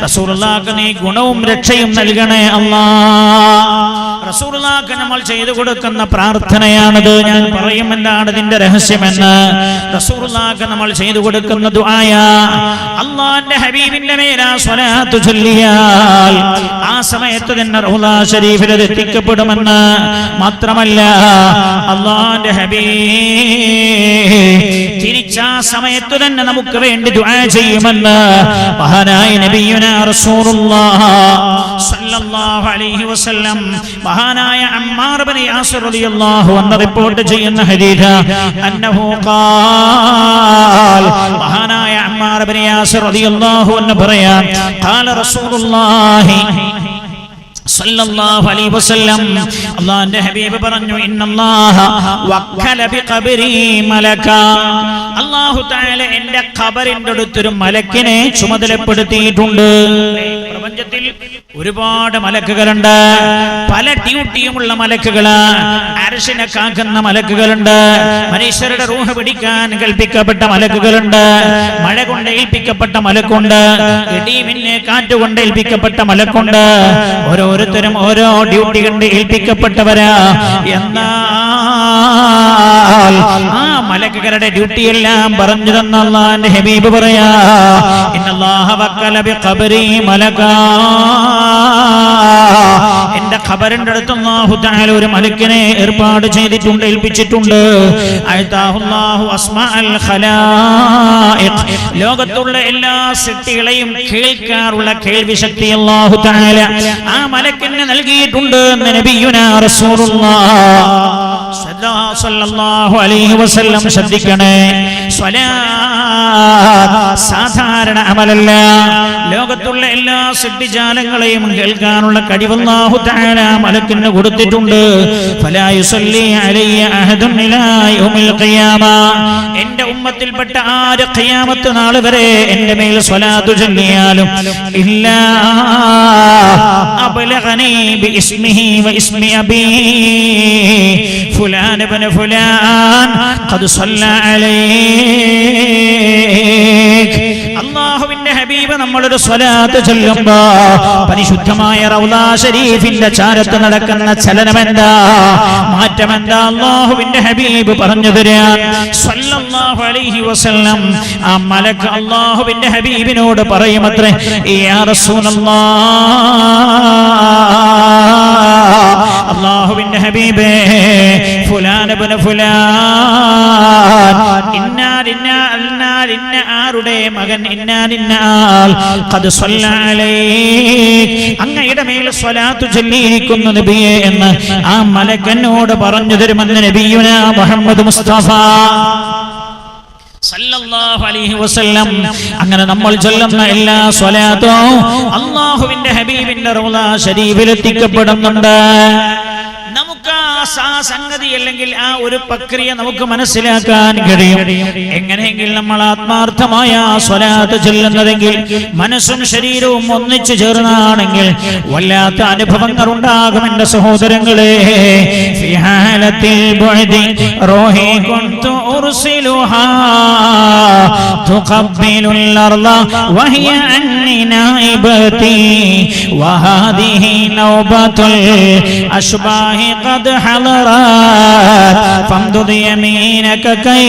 S1: റസൂലുള്ളാഹിക്ക് നീ ഗുണവും രക്ഷയും നൽകണേ അല്ലാഹ്. റസൂലുള്ളാഹിക്ക് നമ്മൾ ചെയ്തു കൊടുക്കുന്ന പ്രാർത്ഥനയാണത്. ഞാൻ പറയും എന്താണ് ഇതിന്റെ രഹസ്യമെന്ന്. റസൂലുള്ളാഹിക്ക് നമ്മൾ ചെയ്തു കൊടുക്കുന്ന ദുആയാ, അല്ലാഹുവിന്റെ ഹബീബിന്റെ മേൽ ആ സ്വലാത്ത് ചൊല്ലിയാൽ ആ സമയത്ത് തന്നെ റൗള ശരീഫിൽ എത്തിക്കപ്പെടുമെന്ന് മാത്രമല്ല, അല്ലാഹുവിന്റെ ഹബീബ് തിരിച്ചാ സമയത്ത് തന്നെ നമുക്ക് വേണ്ടി ദുആ ചെയ്യുമെന്ന് മഹാനായ നബിയുനാ റസൂലുള്ളാഹി സല്ലല്ലാഹു അലൈഹി വസല്ലം. മഹാനായ അമ്മാർ ഇബ്നു യാസിർ റളിയല്ലാഹു അൻഹു റിപ്പോർട്ട് ചെയ്യുന്ന ഹദീസ്, അന്നഹു ഖാൽ, മഹാനായ അമ്മാർ ഇബ്നു യാസിർ റളിയല്ലാഹു അൻഹു പറയാൻ, ഖാല റസൂലുള്ളാഹി സല്ലല്ലാഹു അലൈഹി വസല്ലം, അല്ലാഹുവിന്റെ ഹബീബ് പറഞ്ഞു, ഇന്നല്ലാഹ വക്കല ബിഖബരി മലക, അല്ലാഹു തആല എൻ്റെ ഖബറിന്റെ അടുത്തൊരു മലക്കിനെ ചുമതലപ്പെടുത്തിയിട്ടുണ്ട്. പ്രപഞ്ചത്തിൽ ഒരുപാട് മലക്കുകളുണ്ട്, പല ഡ്യൂട്ടിയുമുള്ള മലക്കുകളാണ്. അർശിനെ കാക്കുന്ന മലക്കുകളുണ്ട്, മനുഷ്യരുടെ റൂഹ് പിടിക്കാൻ കൽപ്പിക്കപ്പെട്ട മലക്കുകളുണ്ട്, മഴ കൊണ്ട് ഏൽപ്പിക്കപ്പെട്ട മലക്കുണ്ട്, ഇടിമിന്നൽ കാറ്റ് കൊണ്ട് ഏൽപ്പിക്കപ്പെട്ട മലക്കുണ്ട്. ഓരോരുത്തരും ഓരോ ഡ്യൂട്ടി കണ്ട് ഏൽപ്പിക്കപ്പെട്ടവരാ. എന്നാൽ ആ മലക്കുകളുടെ ഡ്യൂട്ടിയെല്ലാം പറഞ്ഞു തന്ന അല്ലാഹുവിന്റെ ഹബീബ് പറയാ, ഇന്നല്ലാഹ വക്കല ബിഖബരി മലക, എന്റെ ഖബറിന്റെ അടുത്ത് അല്ലാഹു തആല ഒരു മലക്കിനെ ഏർപ്പാട് ചെയ്തിട്ടുണ്ട്, ഏൽപ്പിച്ചിട്ടുണ്ട്. അഅതാഹുല്ലാഹു അസ്മാഅൽ ഖലായിഖ്, ലോകത്തുള്ള എല്ലാ സൃഷ്ടികളെയും കേൾക്കാനുള്ള കേൾവി ശക്തി അല്ലാഹു തആല ആ മലക്കിനെ നൽകിയിട്ടുണ്ട് എന്ന് നബിയുനാ റസൂലുള്ളാഹി സല്ലല്ലാഹു അലൈഹി വസല്ലം ശ്രദ്ധിക്കണേ, സ്വലാത്ത് സാധാരണ അമലല്ല. ലോകത്തുള്ള എല്ലാ സൃഷ്ടിജാലങ്ങളെയും കേൾക്കാനുള്ള കഴിവ് അല്ലാഹു തആല മലക്കിന് കൊടുത്തിട്ടുണ്ട്. ഫലാ യുസല്ലി അലയ്യ അഹദുൻ ഇലാ യൗമിൽ ഖിയാമ, എന്റെ ഉമ്മത്തിൽപ്പെട്ട ആര് ഖിയാമത്ത് നാൾ വരെ എന്റെ മേൽ സ്വലാത്ത് ചൊല്ലിയാലും ഇല്ലാ അബ്ലഗനി ബിഇസ്മിഹി വഇസ്മി അബീ ഫുലാൻ ഇബ്നു ഫുലാൻ ഖദ് സ്വല്ല അലൈക്. അല്ലാഹുവിന്റെ ഹബീബ് നമ്മളൊരു സ്വലാത്ത് ചൊല്ലുമ്പോ പരിശുദ്ധമായ റൗള ശരീഫിന്റെ ചാരത്ത് നടക്കുന്ന ചലനമെന്താ, മാറ്റമെന്താ അല്ലാഹുവിന്റെ ഹബീബ് പറഞ്ഞു തരാൻ സ്വല്ലല്ലാഹു അലൈഹി വസല്ലം. ആ മലക്ക് അല്ലാഹുവിന്റെ ഹബീബിനോട് പറയുമത്രേ, യാ റസൂലല്ലാഹ്, അല്ലാഹുവിന്റെ ഹബീബേ, ഫുലാൻ ഇബ്നു ഫുലാൻ, ഇന്ന ആരുടെ മകൻ ഇന്നാലിന്നാൽ ഖദ് സ്വല്ല അലൈക്, അങ്ങയുടെ മേൽ സ്വലാത്ത് ചൊല്ലിയിരിക്കുന്നു നബിയേ എന്ന് ആ മലക്കനോട് പറഞ്ഞു തരുമെന്ന് നബിയുനാ മുഹമ്മദ് മുസ്തഫ സല്ലല്ലാഹു അലൈഹി വസല്ലം. അങ്ങനെ നമ്മൾ ചൊല്ലുന്ന എല്ലാ സ്വലാത്തും അല്ലാഹുവിന്റെ ഹബീബിന്റെ റൗള ശരീഫിൽ എത്തിക്കപ്പെടുന്നുണ്ട്. നമുക്ക് ആ സംഗതി അല്ലെങ്കിൽ ആ ഒരു പ്രക്രിയ നമുക്ക് മനസ്സിലാക്കാൻ കഴിയും. എങ്ങനെയെങ്കിൽ നമ്മൾ ആത്മാർത്ഥമായ സ്വലാത്ത് ചൊല്ലുന്നതെങ്കിൽ മനസ്സും ശരീരവും ഒന്നിച്ചു ചേർന്നാണെങ്കിൽ വല്ലാത്ത അനുഭവങ്ങൾ ഉണ്ടാകും എന്റെ സഹോദരങ്ങളെ. ഫിഹാലത്തിൽ ബുഅദി റൂഹി കുൻതു ഉർസിലുഹാ തുഖബ്ബിലുൽ അർള വഹിയ അന്നി നായിബതി വഹാദിഹി നൗബത്തുൽ അശ്ബാഹി قد حضرت فامدد يمينك كي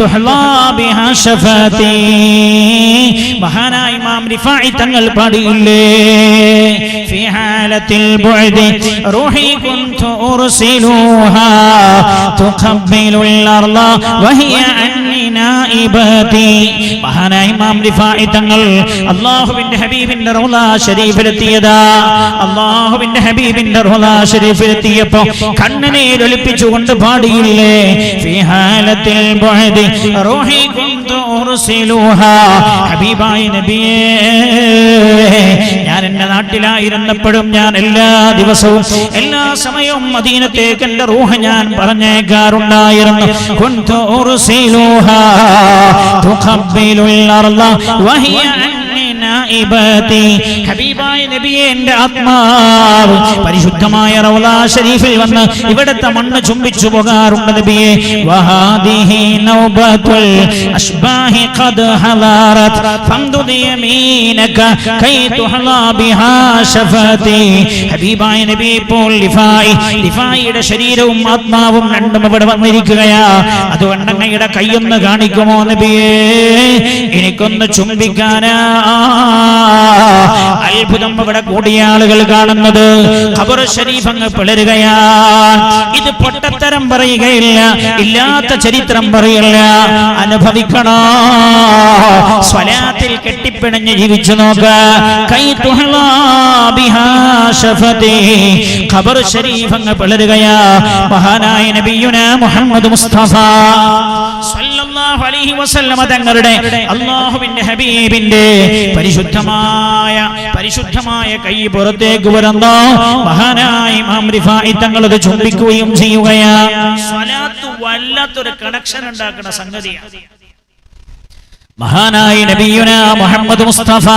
S1: تحظى بها شفتي. മഹാനായ ഇമാം റിഫാഇ തങ്ങൾ പാടിയില്ലേ, في حالة البعد روحي كنت أرسلها تقبل الأرض وهي عني نائبتي. മഹാനായ ഇമാം റിഫാഇ തങ്ങൾ അല്ലാഹുവിന്റെ ഹബീബിന്റെ റൗള ശരീഫിലെത്തിയതാ. അല്ലാഹുവിന്റെ ഹബീബിന്റെ റൗള ശരീഫിലെത്തിയപ്പോ കണ്ണുനീർ ഒലിപ്പിച്ചുകൊണ്ട് പാടിയില്ലേ, ഫീ ഹാലത്തിൽ ബുഅദി റൂഹി കുൻതു ഉർസിലുഹാ. ഹബീബായ നബിയേ, ഞാൻ എന്റെ നാട്ടിലായിരുന്നപ്പോഴും ഞാൻ എല്ലാ ദിവസവും എല്ലാ സമയവും മദീനത്തേക്ക് എന്റെ റൂഹ് ഞാൻ പറഞ്ഞേക്കാറുണ്ടായിരുന്നു. കുൻതു ഉർസിലുഹാ തുഖബ്ബിലുൽ അർള വഹിയ നായിബതി. ഹബീബായ നബിയെ, എന്റെ ആത്മാവ് പരിശുദ്ധമായ റൗള ശരീഫിൽ വന്ന് ഇവിടത്തെ മണ്ണ് ചുംബിച്ചു പോകാറുണ്ട് നബിയെ. വഹാദിഹി നൗബത്തുൽ അശ്ബാഹി ഖദ് ഹളറത് ഫംദുദ് യമീനക കൈ തുഹളാ ബിഹാ ശഫതി. ഹബീബായ നബി, ഇപ്പോൾ ലിഫായിയുടെ ശരീരവും ആത്മാവും രണ്ടും ഇവിടെ വന്നിരിക്കുകയാ. അതുകൊണ്ട് അങ്ങയുടെ കൈയൊന്ന് കാണിക്കുമോ നബിയെ, എനിക്കൊന്ന് ചുംബിക്കാനാ. അത്ഭുതം ഇവിടെ കൂടിയ ആളുകൾ കാണുന്നത് ഖബർ ശരീഫ് അങ്ങ് പിളരുകയാണ്. ഇത് പൊട്ടത്തരം പറയുകയില്ല, ഇല്ലാത്ത ചരിത്രം പറയില്ല, അനുഭവിക്കണോ. സ്വലാത്തിൽ കെട്ടിപ്പിണഞ്ഞ് ജീവിച്ചു നോക്ക. കൈ തുഹളാ ബിഹാ ശഫതി. ഖബർ ശരീഫ് അങ്ങ് പിളരുകയാ. മഹാനായ നബിയുനാ മുഹമ്മദ് മുസ്തഫ സല്ലല്ലാഹു അലൈഹി വസല്ലം തങ്ങളുടെ അല്ലാഹുവിന്റെ ഹബീബിന്റെ പരിശുദ്ധമായ കൈ പുറത്തേക്ക് വരുന്നു. മഹാനായ ഇമാം റിഫാഇ തങ്ങൾ അത് ചുംബിക്കുകയും ചെയ്യുകയാണ്. സ്വലാത്ത് വല്ലാത്തൊരു കണക്ഷൻ ഉണ്ടാക്കുന്ന സംഗതിയാണ്. മഹാനായ നബിയുനാ മുഹമ്മദ് മുസ്തഫ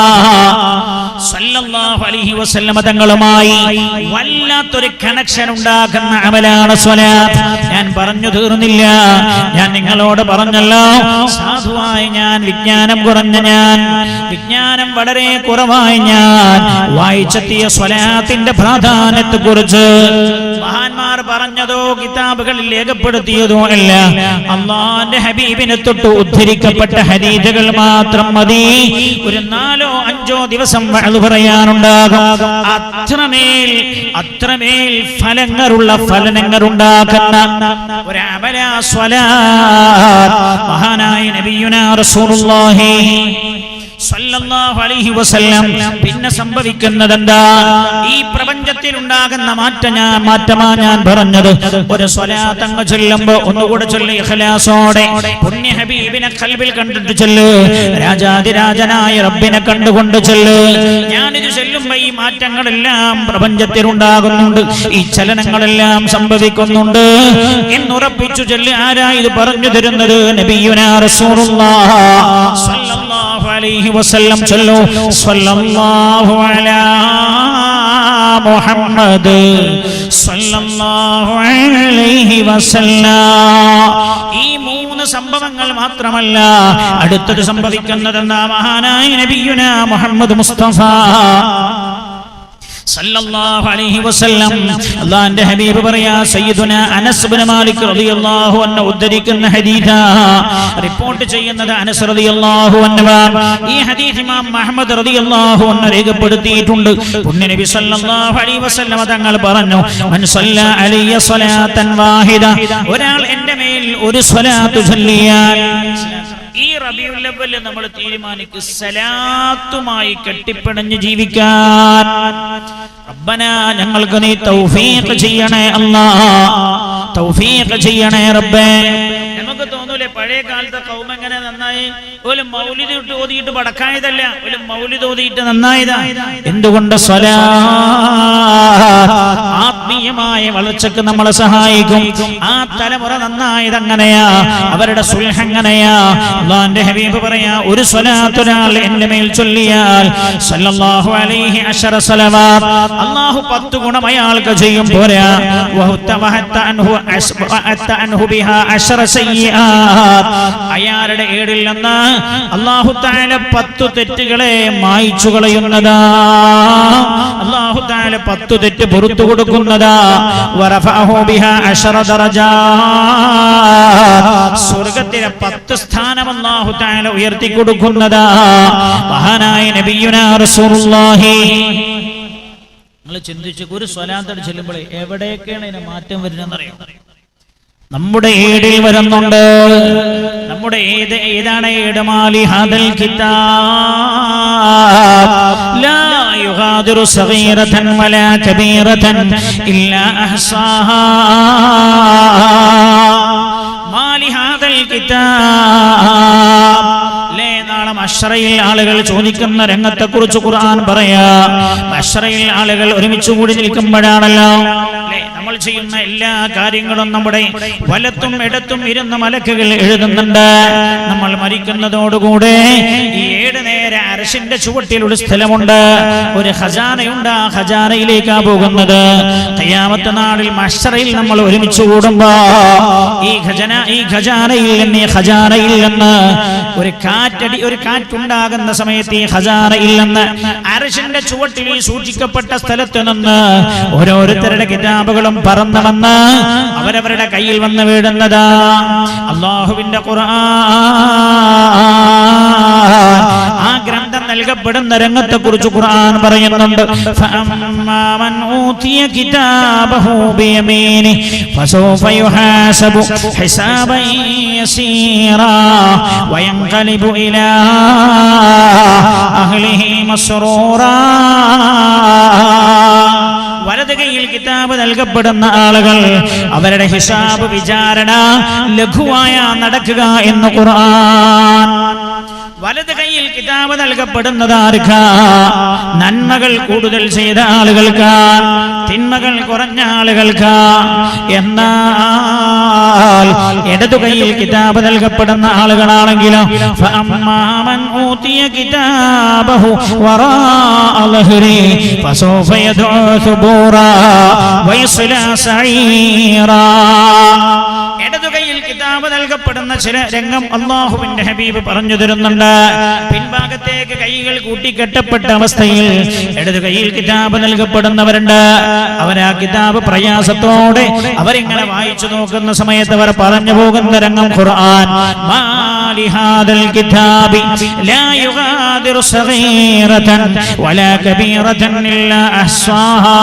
S1: സല്ലല്ലാഹു അലൈഹി വസല്ലം തങ്ങളുമായി വല്ലാത്തൊരു കണക്ഷൻ ഉണ്ടാക്കുന്ന അമലാണ് സ്വലാത്ത്. ഞാൻ പറഞ്ഞു തീർന്നില്ല. ഞാൻ നിങ്ങളോട് പറഞ്ഞല്ലോ, സാധുവായി ഞാൻ, വിജ്ഞാനം കുറഞ്ഞ ഞാൻ, വിജ്ഞാനം വളരെ കുറവായി ഞാൻ വായിച്ചെത്തിയ സ്വലാത്തിന്റെ പ്രാധാന്യത്തെ കുറിച്ച് മഹാന്മാർ പറഞ്ഞതോ കിതാബുകളിൽ രേഖപ്പെടുത്തിയതോ അല്ല, അല്ലാഹുവിന്റെ ഹബീബിനെ തൊട്ട് ഉദ്ധരിക്കപ്പെട്ട ഹദീസുകൾ മാത്രം മതി. ഒരു 4-5 ദിവസം വഅദ് പറയാനുണ്ടാകും. അത്രമേൽ ഫലങ്ങൾ ഉണ്ടാക്കുന്ന ഒരു അമല സ്വലാത്ത്. മഹാനായ നബിയുനാ റസൂലുള്ളാഹി സ്വല്ലല്ലാഹു അലൈഹി വസല്ലം പിന്നെ സംഭവിക്കുന്നത് എന്താ? ഈ പ്രപഞ്ചത്തിൽ ഉണ്ടാകുന്ന മാറ്റമാ ഞാൻ പറഞ്ഞത്. ഒരു സ്വലാത്ത് അങ്ങ് ചൊല്ലുമ്പോ ഒന്നുകൂടെ ചൊല്ലി ഇഖ്ലാസോടെ പുണ്യ ഹബീബിനെ ഖൽബിൽ കണ്ടിട്ട് ചൊല്ല്, രാജാതിരാജനായ റബ്ബിനെ കണ്ടുകൊണ്ട് ചൊല്ല്. ഞാനിത് ചൊല്ലുമ്പോ ഈ മാറ്റങ്ങളെല്ലാം പ്രപഞ്ചത്തിൽ ഉണ്ടാകുന്നുണ്ട്, ഈ ചലനങ്ങളെല്ലാം സംഭവിക്കുന്നുണ്ട് എന്നുറപ്പിച്ചു ചൊല്ല്. ആരാ ഇത് പറഞ്ഞു തരുന്നത്? നബിയുനാ റസൂലുള്ളാഹി സ്വല്ലല്ലാഹു അലൈഹി വസല്ലം. ചൊല്ലു സ്വല്ലല്ലാഹു അലാ മുഹമ്മദ് സ്വല്ലല്ലാഹു അലൈഹി വസല്ലം. ഈ മൂന്ന് സംഭവങ്ങൾ മാത്രമല്ല, അടുത്തത് സംഭവിക്കുന്നതെന്നാ മഹാനായ നബിയുനാ മുഹമ്മദ് മുസ്തഫ സല്ലല്ലാഹു അലൈഹി വസല്ലം. അല്ലാഹുവിന്റെ ഹബീബ് പറയാ, സയ്യിദുനാ അനസ് ഇബ്നു മാലിക് റളിയല്ലാഹു അൻഹു ഉദ്ധരിക്കുന്ന ഹദീസാ, റിപ്പോർട്ട് ചെയ്യുന്നത് അനസ് റളിയല്ലാഹു അൻഹു. ഈ ഹദീസ് ഇമാം അഹ്മദ് റളിയല്ലാഹു അൻഹു രേഖപ്പെടുത്തിയിട്ടുണ്ട്. പുണ്യനബി സല്ലല്ലാഹു അലൈഹി വസല്ലം തങ്ങൾ പറഞ്ഞു, മൻ സല്ല അലയ്യ സ്വലാത്തൻ വാഹിദ, ഒരാൾ എൻ്റെ മേൽ ഒരു സ്വലാത്ത് ചൊല്ലിയാൽ, ഈ റബീഉൽ അവ്വൽ നമ്മൾ തീരുമാനിക്കും സലാത്തുമായി കെട്ടിപ്പിണഞ്ഞ് ജീവിക്കാൻ. റബ്ബനാ, ഞങ്ങൾക്ക് നീ തൗഫീഖ് ചെയ്യണേ അല്ലാഹ്, തൗഫീഖ് ചെയ്യണേ റബ്ബേ. നമുക്ക് തോന്നൂലേ പഴയ കാലത്തെ കൗമ എങ്ങനെ നന്നായി? ഒരു മൗലിദ് ഓതിയിട്ട് പടക്കായതല്ല, ഒരു മൗലിദ് ഓതിയിട്ട് നന്നായതാ. എന്തുകൊണ്ട്? ആത്മീയമായ വളർച്ചക്ക് നമ്മളെ സഹായിക്കും. ആ തലമുറ നന്നായത് അങ്ങനെയാ, അവരുടെ സുൽഹ് അങ്ങനെയാ. അല്ലാഹുവിന്റെ ഹബീബ് പറയാ, ഒരു സ്വലാത്ത് ഒരാൾ എൻ്റെ മേൽ ചൊല്ലിയാൽ സല്ലല്ലാഹു അലൈഹി അശറ സലവാത്ത്, അല്ലാഹു 10 ഗുണം അയാൾക്ക് ചെയ്യും. പോരാ, അയാളുടെ ഏടിൽ നിന്ന് അല്ലാഹു തആല 10 തെറ്റുകളെ മായ്ച്ചു കളയുന്നതാ. അല്ലാഹു തആല 10 തെറ്റ് പുറത്തു കൊടുക്കുന്നതാ. വറഫഅഹു ബിഹാ അശറ ദറജാത്ത്, സ്വർഗ്ഗത്തിലെ 10 സ്ഥാനം അല്ലാഹു തആല ഉയർത്തി കൊടുക്കുന്നതാ. മഹാനായ നബിയുനാ റസൂലുള്ളാഹി. നിങ്ങൾ ചിന്തിച്ചു, ഒരു സ്വലാത്ത് ചെല്ലുമ്പോൾ എവിടെയൊക്കെയാണ് ഇതിന് മാറ്റം വരുന്നതെന്നറിയോ? നമ്മുടെ ഏടിൽ വരുന്നുണ്ട്. നമ്മുടെ ഏതാണ് ഏട്? മാലി ഹാദൽ കിതാബ് ലാ യുഗാദിറു സഗീറതൻ വലാ കബീറതൻ ഇല്ലാ അഹ്സാഹാ. മാലി ഹാദൽ കിതാബ്, നാളെ മഹ്ശറയിൽ ആളുകൾ ചോദിക്കുന്ന രംഗത്തെ കുറിച്ച് ഖുർആൻ പറയാ. മഹ്ശറയിൽ ആളുകൾ ഒരുമിച്ച് കൂടി നിൽക്കുമ്പോഴാണല്ലോ നമ്മൾ ചെയ്യുന്ന എല്ലാ കാര്യങ്ങളും നമ്മുടെ വലത്തും ഇടത്തും ഇരുന്ന മലക്കുകൾ എഴുതുന്നുണ്ട്. നമ്മൾ മരിക്കുന്നതോടുകൂടെ ഈ 7 നേരെ അർശിന്റെ ചുവട്ടിൽ ഒരു സ്ഥലമുണ്ട്, ഒരു ഖജാനയുണ്ട്. ആ ഖജാനയിലേക്കാ പോകുന്നത്. ഖിയാമത്ത് നാളിൽ മഹ്ശറയിൽ നമ്മൾ ഒരുമിച്ച് കൂടുമ്പോ ഈ ഖജാനയിൽ നിന്ന് ഒരു കാറ്റുണ്ടാകുന്ന സമയത്ത് ഈ ഖജാനയിൽ നിന്ന് അർശിന്റെ ചുവട്ടിൽ സൂക്ഷിക്കപ്പെട്ട സ്ഥലത്ത് നിന്ന് ഓരോരുത്തരുടെ കിതാബുകളും പറന്നു വന്ന് അവരവരുടെ കയ്യിൽ വന്ന് വീഴുന്നതാ. അല്ലാഹുവിന്റെ ഖുർആൻ, ആ ഗ്രന്ഥം നൽകപ്പെടുന്ന രംഗത്തെ കുറിച്ച് ഖുർആൻ പറയുന്നുണ്ട്. ഫഅമ്മാ മൻ ഊതിയ കിതാബഹു ബിയമീനി ഫസൗഫ യുഹാസബു ഹിസാബൻ യസീറാ വയൻഖലിബു ഇലാ അഹ്ലിഹി മസ്റൂറാ. വലത് കൈയിൽ കിതാബ് നൽകപ്പെടുന്ന ആളുകൾ അവരുടെ ഹിസാബ് വിചാരണ ലഘുവായ നടക്കുക എന്ന് ഖുർആൻ. വലത് കൈയിൽ കിതാബ് നൽകപ്പെടുന്നത് ആർക്കാ? നന്മകൾ കൂടുതൽ ചെയ്ത ആളുകൾക്കാ, തിന്മകൾ കുറഞ്ഞ ആളുകൾക്കാ. എന്നാൽ ഇടതു കൈയിൽ കിതാബ് നൽകപ്പെടുന്ന ആളുകളാണെങ്കിലോ ഫഅമ്മാ മൻ ഊതിയ കിതാബഹു വറാഅ ളഹ്രി ഫസൗഫ യദ്ഉ സുബൂറാ വയസ്ലാ സഈറാ. ഇടതു കൈയിൽ കിതാബ് നൽകപ്പെടുന്ന ചില രംഗം അല്ലാഹുവിന്റെ ഹബീബ് പറഞ്ഞു തരുന്നുണ്ട്. പിൻഭാഗത്തേക്ക് കൈകൾ കൂട്ടിക്കെട്ടപ്പെട്ട അവസ്ഥയിൽ ഇടതു കൈയിൽ കിതാബ് നൽകപ്പെടുന്നവരുണ്ട്. അവരാ കിതാബ് പ്രയാസത്തോടെ അവരിങ്ങനെ വായിച്ചു നോക്കുന്ന സമയത്ത് അവർ പറഞ്ഞു പോകുന്ന രംഗം ഖുർആൻ. മാ ലിഹാദൽ കിതാബി ലാ യുഗാദിറു സഗീറതൻ വലാ കബീറതൻ ഇല്ലാ അഹ്സാഹാ.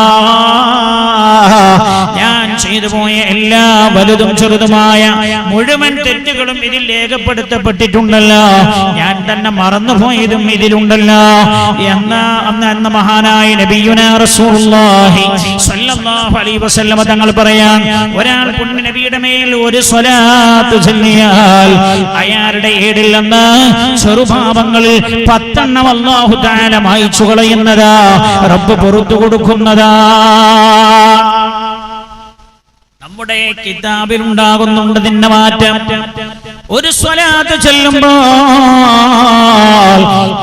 S1: ഞാൻ ചെയ്തു പോയ എല്ലാ വലുതും ചെറുതുമായ മുഴുവൻ തെറ്റുകളും ഇതിൽ രേഖപ്പെടുത്തപ്പെട്ടിട്ടുണ്ടല്ലോ, ഞാൻ തന്നെ മറന്നുപോയതും ഇതിലുണ്ടല്ലോ എന്ന മഹാനായ നബിയുനാ റസൂലുള്ളാഹി സ്വല്ലല്ലാഹു അലൈഹി വസല്ലം തങ്ങൾ പറയാൻ, ഒരാൾ പുണ്യ നബിയുടെ മേൽ ഒരു സ്വലാത്ത് ചൊല്ലിയാൽ അയാളുടെ ഏടിൽ നിന്ന് ചെറുപാപങ്ങളിൽ 10 അല്ലാഹു തആല മായ്ച്ചു കളയുന്നതാ, റബ്ബ് പുറത്തു കൊടുക്കുന്നതാ. നമ്മുടെ കിതാബിൽ ഉണ്ടാകുന്നുണ്ട് ഇതിന്റെ മാറ്റം. ഒരു സ്വലാത്ത് ചൊല്ലുമ്പോൾ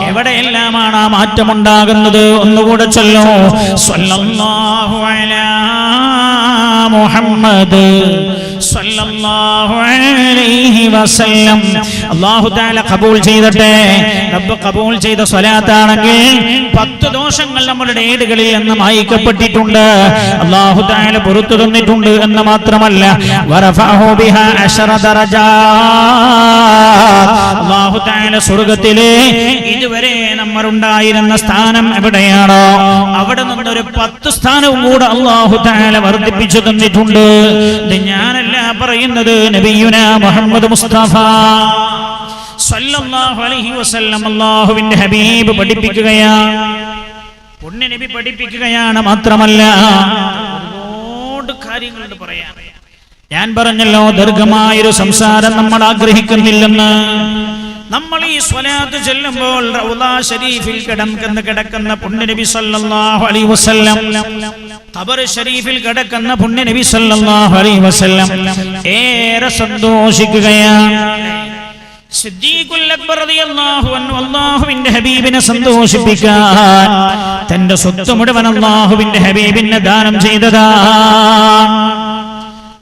S1: എവിടെയെല്ലാമാണ് ആ മാറ്റം ഉണ്ടാകുന്നത്? ഒന്നുകൂടെ ചൊല്ലോ, സ്വല്ലല്ലാഹു അലാ മുഹമ്മദ് സ്വല്ലല്ലാഹു അലൈഹി വസല്ലം. അല്ലാഹു തആല ഖബൂൽ ചെയ്യട്ടെ. റബ്ബ് ഖബൂൽ ചെയ്ത സ്വലാത്താണെങ്കിൽ 10 ദോഷങ്ങൾ നമ്മുടെ ഏടുകളിൽ നിന്ന് മായ്ക്കപ്പെട്ടിട്ടുണ്ട്, അല്ലാഹു തആല പുറത്തു തന്നിട്ടുണ്ട് എന്ന് മാത്രമല്ല, വറഫഅഹു ബിഹാ 10 ദറജാത്ത്. അല്ലാഹു തആല സ്വർഗ്ഗത്തിലെ ഇതുവരെ നമ്മൾ ഉണ്ടായിരുന്ന സ്ഥാനം എവിടെയാണോ അവിടെ നിന്നൊരു 10 സ്ഥാനവും കൂടെ അല്ലാഹു തആല വർദ്ധിപ്പിച്ചു തന്നിട്ടുണ്ട്. ഇത് ഞാനല്ല പറയുന്നത്, നബിയുനാ മുഹമ്മദ് മുസ്തഫ സ്വല്ലല്ലാഹു അലൈഹി വസല്ലം അല്ലാഹുവിന്റെ ഹബീബ് പഠിപ്പിക്കുകയാണ്, പുണ്യ നബി പഠിപ്പിക്കുകയാണ്. മാത്രമല്ല ഒരുപാട് കാര്യങ്ങളുണ്ട് പറയാൻ. ഞാൻ പറഞ്ഞല്ലോ, ദീർഘമായൊരു സംസാരം നമ്മൾ ആഗ്രഹിക്കുന്നില്ലെന്ന്. നമ്മൾ ഈ സ്വലാത്ത് ചൊല്ലുമ്പോൾ റൗള ശരീഫിൽ കിടക്കുന്ന പുണ്യ നബി സല്ലല്ലാഹു അലൈഹി വസല്ലം, ഖബർ ശരീഫിൽ കിടക്കുന്ന പുണ്യ നബി സല്ലല്ലാഹു അലൈഹി വസല്ലം ഏറെ സന്തോഷിക്കുകയാണ്. സിദ്ദീഖുൽ അക്ബർ റളിയല്ലാഹു അൻഹു അല്ലാഹുവിന്റെ ഹബീബിനെ സന്തോഷിപ്പിക്കാൻ തന്റെ സ്വത്ത് മുഴുവൻ അല്ലാഹുവിന്റെ ഹബീബിന് ദാനം ചെയ്തതാ.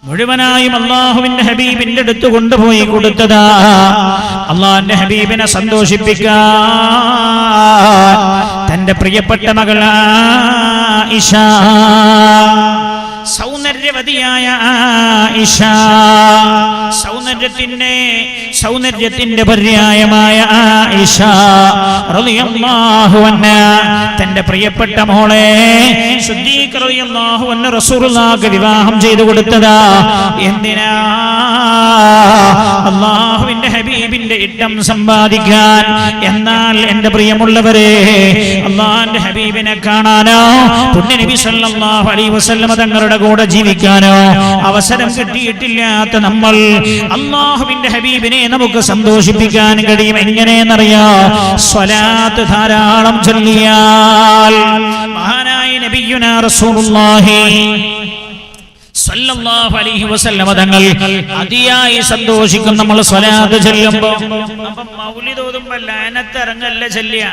S1: മുഴുവനായും അല്ലാഹുവിന്റെ ഹബീബിന്റെ അടുത്ത് കൊണ്ടുപോയി കൊടുത്തതാ. അല്ലാഹുവിന്റെ ഹബീബിനെ സന്തോഷിപ്പിക്കാൻ തന്റെ പ്രിയപ്പെട്ട മകൾ ആയിഷ, സൗന്ദര്യവതിയായ ആയിഷ, സൗന്ദര്യത്തിന്റെ പര്യായമായ ആയിഷ റളിയല്ലാഹു അൻഹാ തന്റെ പ്രിയപ്പെട്ട മോളെ സിദ്ദീഖ് റളിയല്ലാഹു അൻഹു റസൂലുള്ളാഹിക്ക് വിവാഹം ചെയ്തു കൊടുത്തതാ. എന്തിനാ? അല്ലാഹുവിന്റെ ഹബീബിന്റെ ഇഷ്ടം സമ്പാദിക്കാൻ. എന്നാൽ എന്റെ പ്രിയമുള്ളവരെ, അല്ലാഹുവിന്റെ ഹബീബിനെ കാണാനോ പുണ്യ നബി സല്ലല്ലാഹു അലൈഹി വസല്ലം തങ്ങളുടെ കൂടെ ജീവിക്കാനോ അവസരം കിട്ടിയിട്ടില്ലാത്ത നമ്മൾ അല്ലാഹുവിന്റെ ഹബീബിനെ നമുക്ക് സന്തോഷിപ്പിക്കാൻ കഴിയും. എങ്ങനെയെന്നറിയോ? സ്വലാത്ത് ധാരാളം ചൊല്ലിയാൽ. മഹാനായ നബിയുനാ റസൂലുള്ളാഹി സല്ലല്ലാഹു അലൈഹി വസല്ലം തങ്ങൾ അതിയായി സന്തോഷിക്കും നമ്മൾ സ്വലാത്ത് ചൊല്ലുമ്പോൾ. അപ്പം മൗലിദ് ഓതുമ്പോൾ ലഅനത്ത് ഇറങ്ങല്ല ചൊല്ലിയ.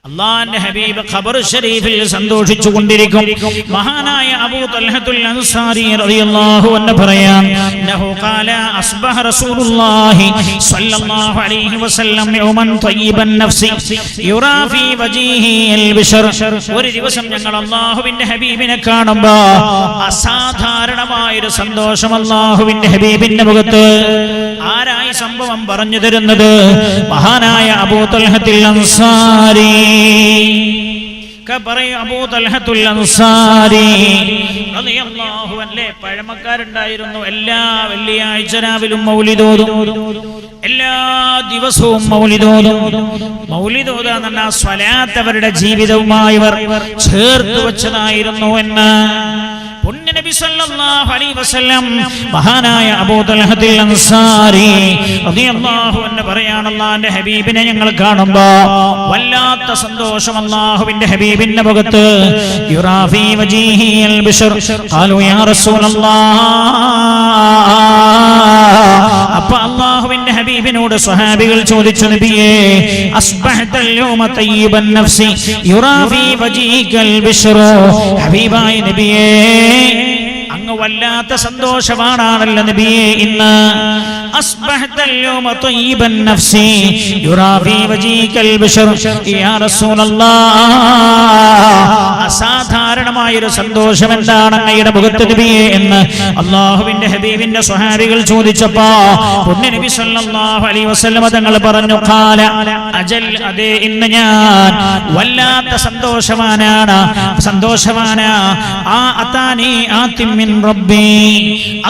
S1: അല്ലാഹുവിന്റെ ഹബീബ് ഖബർ ശരീഫിൽ സന്തോഷിച്ചു കൊണ്ടിരിക്കും. മഹാനായ അബൂ തൽഹത്തുൽ അൻസാരി റളിയല്ലാഹു അൻഹു പറയാൻ, നഹു ഖാല അസ്ബഹ റസൂലുള്ളാഹി സ്വല്ലല്ലാഹു അലൈഹി വസല്ലം യൗമൻ തയ്യിബൻ നഫ്സി യുറാ ഫീ വജീഹി അൽ ബിശ്ർ. ഒരു ദിവസം ഞങ്ങൾ അല്ലാഹുവിന്റെ ഹബീബിനെ കാണുമ്പോൾ അസാധാരണമായ ഒരു സന്തോഷം അല്ലാഹുവിന്റെ ഹബീബിന്റെ മുഖത്ത്. ആരായി സംഭവം പറഞ്ഞു തരുന്നത്? മഹാനായ അബൂ തൽഹത്തുൽ അൻസാരി. അബൂ തൽഹത്തുൽ അൻസാരി റളിയല്ലാഹു അൻഹു പഴമക്കാരുണ്ടായിരുന്നു. എല്ലാ വെള്ളിയാഴ്ച രാവിലും മൗലിദ് ഓതും, എല്ലാ ദിവസവും മൗലിദ് ഓതും. മൗലിദ് ഓതാൻ എന്ന സ്വലാത്ത് അവരുടെ ജീവിതവുമായി ചേർത്ത് വെച്ചതായിരുന്നു എന്ന് പുണ്യ നബി സല്ലല്ലാഹു അലൈഹി വസല്ലം മഹാനായ അബൂ തൽഹത്തുൽ അൻസാരി റളിയല്ലാഹു അൻഹു പറയാണ്, അല്ലാഹുവിന്റെ ഹബീബിനെ ഞങ്ങൾ കാണുമ്പോൾ വല്ലാത്ത സന്തോഷം അല്ലാഹുവിന്റെ ഹബീബിന്റെ മുഖത്ത്. യുറാ ഫീ വജീഹി അൽ ബിശ്ർ ഖാലു യാ റസൂലല്ലാഹ്. അപ്പോൾ അല്ലാഹുവിന്റെ ഹബീബിനോട് സ്വഹാബികൾ ചോദിച്ചു, നബിയേ അസ്ബഹതൽ യൗമ തയ്യിബൻ നഫ്സി യുറാ ഫീ വജീഹികൽ ബിശ്ർ. ഹബീബായ നബിയേ, അങ്ങ് വല്ലാത്ത സന്തോഷവാനാണല്ലോ നബിയേ ഇന്ന്. അസ്ബഹതൽ യൗമ തയ്യിബൻ നഫ്സി യുറാ ഫീ വജീഹികൽ ബിശ്ർ. യാ റസൂലല്ലാഹ്, അസാധാരണ അസാധാരണമായൊരു സന്തോഷം എന്താണ് അങ്ങയുടെ മുഖത്ത് നബിയെ എന്ന് അല്ലാഹുവിന്റെ ഹബീബിന്റെ സ്വഹാബികൾ ചോദിച്ചപ്പോ നബി സല്ലല്ലാഹു അലൈഹി വസല്ലം തങ്ങൾ പറഞ്ഞു, ഖാല അജൽ, അതെ, ഇന്ന് ഞാൻ വല്ലാത്ത സന്തോഷവാനാണ്. അതാനി ആതിം മിൻ റബ്ബി,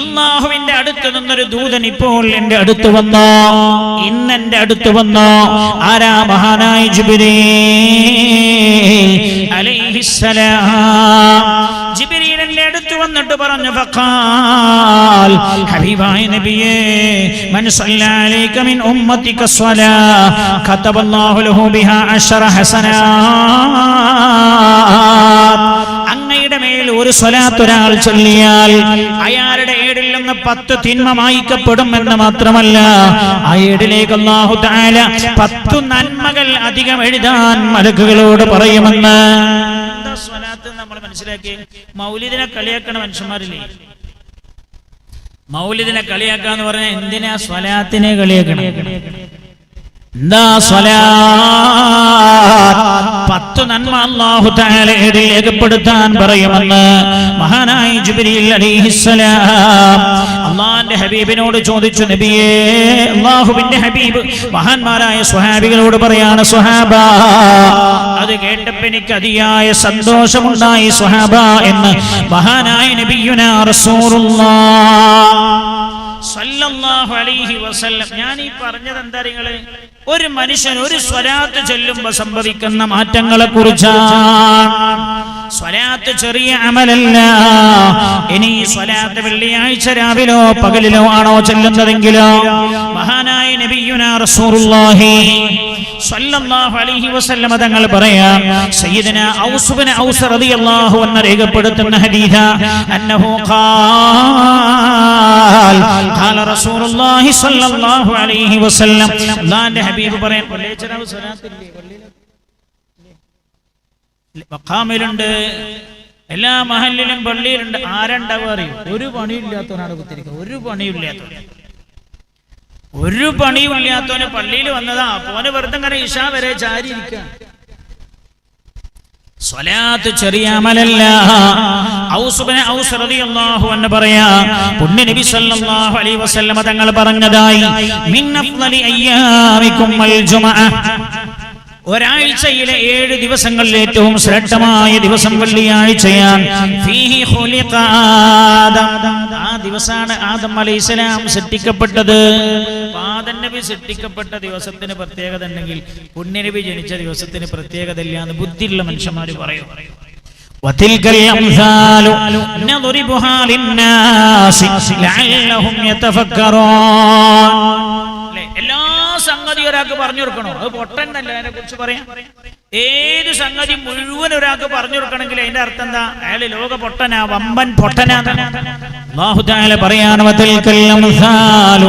S1: അല്ലാഹുവിന്റെ അടുത്ത് നിന്നൊരു ദൂതൻ ഇപ്പോൾ എന്റെ അടുത്ത് വന്നു, ഇന്ന് എന്റെ അടുത്ത് വന്നു. ആരാ? മഹാനായ ജിബ്രീൽ അലൈഹിസ്സലാം. ജിബ്രീൽ എന്റെ അടുത്ത് വന്നിട്ട് പറഞ്ഞു, ഫഖാൽ, ഹബീബായ നബിയേ, മൻ സല്ലല്ലാ അലൈക മിൻ ഉമ്മതിക സ്വലാ കതബല്ലാഹു ലഹു ബിഹാ 10 ഹസനാത്ത്. അങ്ങയുടെ മേൽ ഒരു സ്വലാത്ത് ഒരാൾ ചൊല്ലിയാൽ അയാളുടെ ഏടിൽ നിന്ന് 10 തിന്മ മായ്ക്കപ്പെടും എന്ന് മാത്രമല്ല, ആ ഏടിലേക്ക് അല്ലാഹു തആല 10 നന്മകൾ അധികം എഴുതാൻ മലക്കുകളോട് പറയുമെന്ന്. എന്താ സ്വലാത്ത് നമ്മൾ മനസ്സിലാക്കി? മൗലിദിനെ കളിയാക്കണ മനുഷ്യന്മാരില്ലേ? മൗലിദിനെ കളിയാക്കാന്ന് പറഞ്ഞാൽ എന്തിനാ സ്വലാത്തിനെ കളിയാക്കണം? എന്താ സ്വലാത്ത്? 10 നന്മ അല്ലാഹു തആല രേഖപ്പെടുത്താൻ പറയുമെന്ന് മഹാനായ ജിബ്രീൽ അലൈഹിസ്സലാം അല്ലാഹുവിന്റെ ഹബീബിനോട് ചോദിച്ചു. നബിയേ, അല്ലാഹുവിന്റെ ഹബീബ് മഹാന്മാരായ സ്വഹാബികളോട് പറയാണ്, സ്വഹാബ, അത് കേട്ടപ്പോൾ എനിക്ക് അതിയായ സന്തോഷമുണ്ടായി സ്വഹാബ എന്ന് മഹാനായ നബിയുനാ റസൂലുള്ളാഹ് സല്ലല്ലാഹു അലൈഹി വസല്ലം. ഞാൻ ഈ പറഞ്ഞത് എന്താ നിങ്ങള്? ഒരു മനുഷ്യൻ ഒരു സ്വലാത്ത് ചൊല്ലുമ്പോൾ സംഭവിക്കുന്ന മാറ്റങ്ങളെ കുറിച്ചാണ്. സ്വലാത്ത് ചെറിയ അമലല്ല. ഇനി സ്വലാത്ത് വെള്ളിയാഴ്ച രാവിലോ പകലിലോ ആണോ ചൊല്ലുന്നതെങ്കിലോ മഹാനായ നബിയുനാ റസൂലുള്ളാഹി സ്വല്ലല്ലാഹു അലൈഹി വസല്ലം തങ്ങൾ പറയാം, സയ്യിദന ഔസ് ഇബ്നു ഔസ് റളിയല്ലാഹു അൻഹു രേഖപ്പെടുത്തുന്ന ഹദീസ്, അന്നഹു ഖാൽ ഖാല റസൂലുള്ളാഹി സ്വല്ലല്ലാഹു അലൈഹി വസല്ലം. അല്ലാഹുവിന്റെ ഹബീബ് പറയാൻ, പള്ളിയിലെ സ്വലാത്തില്ലേ? മഖാമിലുണ്ട്, എല്ലാ മഹല്ലിലും പള്ളിയിലുണ്ട്. ആരുണ്ടാവുക അറിയും? ഒരു പണിയില്ലാത്തവനാണ് കുത്തിരിക്കുക. ഒരു പണിയുമില്ലാത്തവന് പള്ളിയിൽ വന്നതാ. പോന് വെറുതെ ഇങ്ങനെ ഇശാ വരെ ചാരി ഇരിക്കുക. സ്വലാത്ത് ചെറിയ അമലല്ല. ഔസ് ഇബ്നു ഔസ് റളിയല്ലാഹു അൻഹു പറയാ, പുണ്യ നബി സല്ലല്ലാഹു അലൈഹി വസല്ലം തങ്ങൾ പറഞ്ഞതായി, മിൻ അഫ്ളലി അയ്യാമികും അൽ ജുമുഅ, ഒരാഴ്ചയിലെ 7 ദിവസങ്ങളിൽ ഏറ്റവും ശ്രേഷ്ഠമായ ദിവസം വെള്ളിയാഴ്ചയാണ്. ഫീഹി ഖുലിഖ ആദം, ആ ദിവസമാണ് ആദം അലൈഹിസ്സലാം സൃഷ്ടിക്കപ്പെട്ടത്. ആദം നബി സൃഷ്ടിക്കപ്പെട്ട ദിവസത്തിന് പ്രത്യേകത ഉണ്ടെങ്കിൽ പുണ്യനബി ജനിച്ച ദിവസത്തിന് പ്രത്യേകത ഇല്ല എന്ന് ബുദ്ധിയുള്ള മനുഷ്യന്മാർ പറയും. വതിൽകൽ അംസാലു നദ്രിബുഹാ ലിന്നാസി ലഅല്ലഹും യതഫക്കറൂൻ. എല്ലാ സംഗതി ഒരാൾക്ക് പറഞ്ഞു കൊടുക്കണോ? അത് പൊട്ടന്നല്ല. അതിനെ കുറിച്ച് പറയാം. ഏത് സംഗതി മുഴുവൻ ഒരാൾക്ക് പറഞ്ഞു കൊടുക്കണമെങ്കിൽ അതിന്റെ അർത്ഥം എന്താ? അയാള് ലോക പൊട്ടനാ, വമ്പൻ പൊട്ടനാ. അല്ലാഹു തആല പറയാണ്, വതിൽകൽ അംസാലു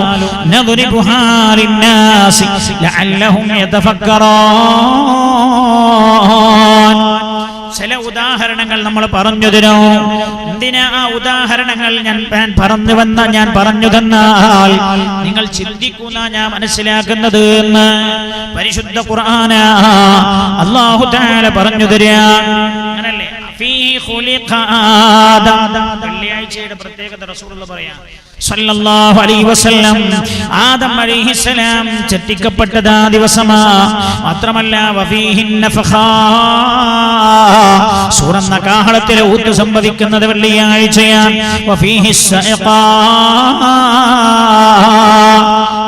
S1: നദ്രിബുഹാ ലിന്നാസി ലഅല്ലഹും യതഫക്കറൂൻ. ചില ഉദാഹരണങ്ങൾ നമ്മൾ പറഞ്ഞു തരും. എന്തിനാ ആ ഉദാഹരണങ്ങൾ ഞാൻ പറഞ്ഞു തന്നാൽ നിങ്ങൾ ചിന്തിക്കുന്ന ഞാൻ മനസ്സിലാക്കുന്നത് എന്ന് പരിശുദ്ധ ഖുർആന അല്ലാഹു തആല പറഞ്ഞു തരാണ്. അങ്ങനല്ലേ? ഫീഹി ഖുലിഖ ആദം. വെള്ളിയാഴ്ചയുടെ പ്രത്യേകത റസൂലുള്ളാഹി പറയാം സല്ലല്ലാഹു അലൈഹി വസല്ലം, ആദം അലൈഹിസ്സലാം സൃഷ്ടിക്കപ്പെട്ടത് ആ ദിവസമാ. മാത്രമല്ല വഫീഹിൻ നഫഖാ, സൂറന്ന കാഹളത്തിലെ ഊത്ത് സംഭവിക്കുന്നത് വെള്ളിയാഴ്ചയാണ്. വഫീഹിസ് സഅഖാ,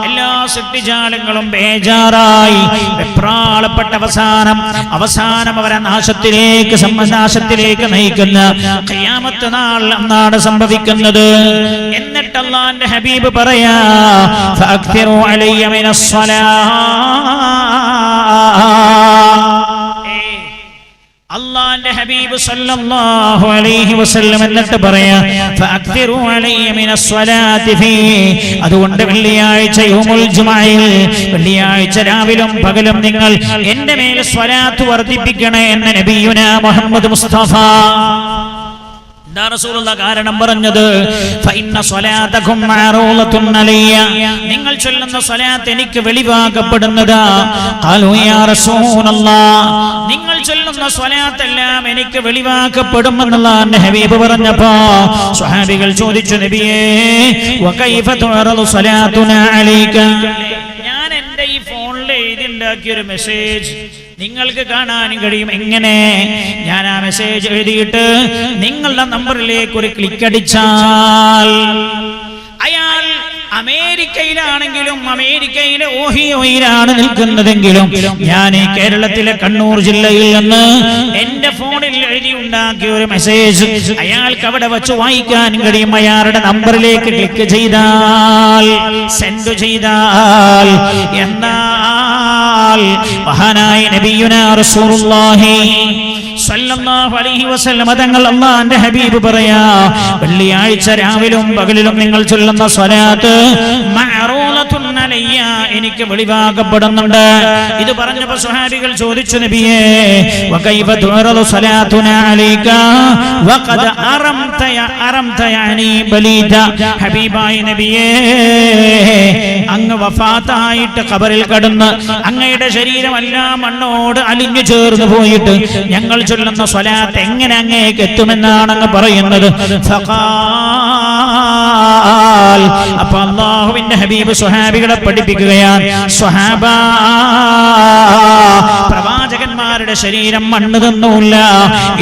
S1: എല്ലാ സൃഷ്ടിജാലങ്ങളും ബേജാറായി വെപ്രാളപ്പെട്ട അവസാനം അവരെ നാശത്തിലേക്ക് നയിക്കുന്ന ഖിയാമത്ത് നാൾ അന്നാണ് സംഭവിക്കുന്നത്. എന്നിട്ട് അല്ലാഹുവിന്റെ ഹബീബ് പറയാ, ഫഅക്തിറു അലയ്യ മിനസ് സ്വലാത്ത്. അല്ലാഹുവിന്റെ ഹബീബ് സല്ലല്ലാഹു അലൈഹി വസല്ലം എന്നിട്ട് പറയാ, ഫഅക്തിറു അലയ്യ മിനസ് സ്വലാത്തി ഫീ, അതുകൊണ്ട് വെള്ളിയാഴ്ച യൗമുൽ ജുമുഅയിൽ, വെള്ളിയാഴ്ച രാവിലും പകലും നിങ്ങൾ എന്റെ മേൽ സ്വലാത്ത് വർദ്ധിപ്പിക്കണേ എന്ന് നബിയുനാ മുഹമ്മദ് മുസ്തഫ എന്താ റസൂലുള്ള കാരണം പറഞ്ഞത്? ഫഇന്ന സ്വലാതകും മഅറൂലത്തുൻ അലയ്യ, നിങ്ങൾ ചൊല്ലുന്ന സ്വലാത്ത് എനിക്ക് വെളിവാക്കപ്പെടുന്നതാ. ഖാലൂ യാ റസൂലല്ലാഹ്, നിങ്ങൾ ചൊല്ലുന്ന സ്വലാത്ത് എല്ലാം എനിക്ക് വെളിവാക്കപ്പെടുമെന്നുള്ള ഹബീബ് പറഞ്ഞപ്പോ സ്വഹാബികൾ ചോദിച്ചു, നബിയേ വകൈഫ തുഅറദു സ്വലാത്തുനാ അലൈക, ഞാൻ എൻ്റെ ഈ ഫോണിൽ എഴുതിണ്ടാക്കിയ ഒരു മെസ്സേജ് നിങ്ങൾക്ക് കാണാൻ കഴിയും. എങ്ങനെ? ഞാൻ ആ മെസ്സേജ് എഴുതിയിട്ട് നിങ്ങളുടെ നമ്പറിലേക്ക് ഒരു ക്ലിക്ക് അടിച്ചാൽ അയാൾ അമേരിക്കയിലാണെങ്കിലും അമേരിക്കയിലെ ഓഹിയോയിലാണ് നിൽക്കുന്നതെങ്കിലും ഞാൻ ഈ കേരളത്തിലെ കണ്ണൂർ ജില്ലയിൽ നിന്ന് എന്റെ ഫോണിൽ എഴുതി ഉണ്ടാക്കിയ ഒരു മെസ്സേജ് അയാൾക്ക് അവിടെ വെച്ച് വായിക്കാൻ കഴിയും. അയാളുടെ നമ്പറിലേക്ക് ക്ലിക്ക് ചെയ്താൽ, സെൻഡ് ചെയ്താൽ, എന്നാൽ മഹാനായ നബിയുനാ റസൂലുള്ളാഹി സ്വല്ലല്ലാഹു അലൈഹി വസല്ലം തങ്ങൾ അല്ലാഹുവിന്റെ ഹബീബ് പറയാ, വെള്ളിയാഴ്ച രാവിലും പകലിലും നിങ്ങൾ ചൊല്ലുന്ന സ്വലാത്ത് മഅറൂലത്തുൻ അലയ്യ, എനിക്ക് വെളിവാക്കപ്പെടുന്നുണ്ട്. ഇത് പറഞ്ഞപ്പോൾ സ്വഹാബികൾ ചോദിച്ചു, നബിയേ വകൈഫ തുഅറദു സ്വലാത്തുനാ അലൈക വഖദ് അറംത യാനി ബലീദ, ഹബീബായ നബിയേ അങ്ങ് വഫാത്തായിട്ട് ഖബറിൽ കിടന്ന് അങ്ങയുടെ ശരീരമെല്ലാം മണ്ണോട് അലിഞ്ഞു ചേർന്ന് പോയിട്ട് ഞങ്ങൾ ചൊല്ലുന്ന സ്വലാത്ത് എങ്ങനെ അങ്ങേക്ക് എത്തുമെന്നാണ് അങ്ങ് പറയുന്നത്. ഫഖാൽ, അപ്പോൾ അല്ലാഹുവിന്റെ ഹബീബ് സ്വഹാബികളെ പഠിപ്പിക്കുകയാണ്, സ്വഹാബ പ്രവാചകന്മാരുടെ ശരീരം മണ്ണ് തന്നൂല്ല.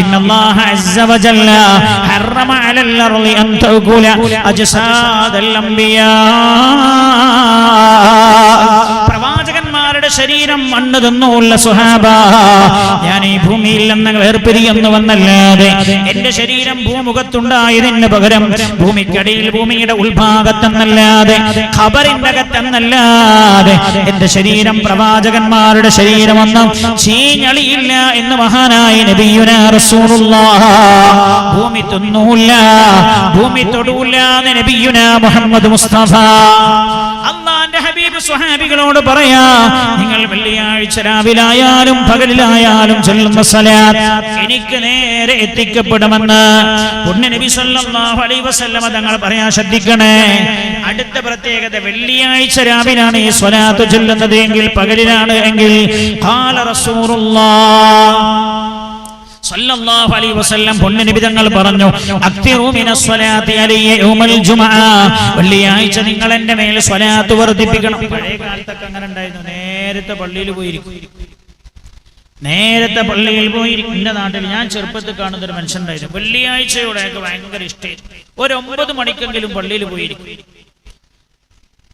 S1: ഇന്നല്ലാഹ അസ്സ വജല്ല ഹറമ അലൽ അർളി അൻ തഅകുല അജ്സാദൽ അംബിയാ, പ്രവാചകന്മാരുടെ ശരീരം മണ്ണ് തന്നൂല്ല സുഹാബ. ഞാൻ ഈ ഭൂമിയിൽ നിന്ന് വേർപിരിയുന്നു വന്നല്ലാതെ എന്റെ ശരീരം ഭൂമുഖത്തുണ്ടായതിന് പകരം ഭൂമിക്കടിയിൽ ഭൂമിയുടെ ഉൾഭാഗത്തെന്നല്ലാതെ ഖബറിന്റെ അകത്തെന്നല്ലാതെ എന്റെ ശരീരം പ്രവാചകന്മാരുടെ ശരീരമൊന്നും ചീഞ്ഞളിയില്ല എന്ന് മഹാനായ നബിയുനാ റസൂലുള്ളാഹ്. ഭൂമി തൊന്നൂല്ല, ഭൂമി തൊടൂല്ല എന്ന് നബിയുനാ മുഹമ്മദ് മുസ്തഫ. അല്ലാഹുവിന്റെ ഹബീബ് സ്വഹാബികളോട് പറയാ, നിങ്ങൾ വെള്ളിയാഴ്ച രാവിലായാലും പകലിലായാലും ചൊല്ലുന്ന സ്വലാത്ത് എനിക്ക് നേരെ എത്തിക്കപ്പെടുമെന്ന് പുണ്യ നബി സല്ലല്ലാഹു അലൈഹി വസല്ലം തങ്ങൾ പറയാ. ശ്രദ്ധിക്കണേ, അടുത്ത പ്രത്യേകത, വെള്ളിയാഴ്ച രാവിലാണ് ഈ സ്വലാത്ത് ചൊല്ലുന്നത് എങ്കിൽ പകലിലാണ് എങ്കിൽ ഖാല റസൂലുള്ളാഹ് സല്ലല്ലാഹു അലൈഹി വസല്ലം പുണ്യ നബി തങ്ങൾ പറഞ്ഞു, അക്തിറു മിനസ് സ്വലാത്തി അലയ്യ യൗമൽ ജുമുഅ, വെള്ളിയാഴ്ച നിങ്ങൾ എൻ്റെ മേൽ സ്വലാത്ത് വർദ്ധിപ്പിക്കണം. പഴയ കാലത്തൊക്കെ അങ്ങനെ ഉണ്ടായിരുന്നു, നേരത്തെ പള്ളിയിൽ പോയിരിക്കും. എന്റെ നാട്ടിൽ ഞാൻ ചെറുപ്പത്തിൽ കാണുന്ന ഒരു മനുഷ്യനുണ്ടായിരുന്നു, വെള്ളിയാഴ്ചയോടെയൊക്കെ ഭയങ്കര ഇഷ്ടമായിരുന്നു. ഒരു 9 മണിക്കെങ്കിലും പള്ളിയിൽ പോയിരിക്കും.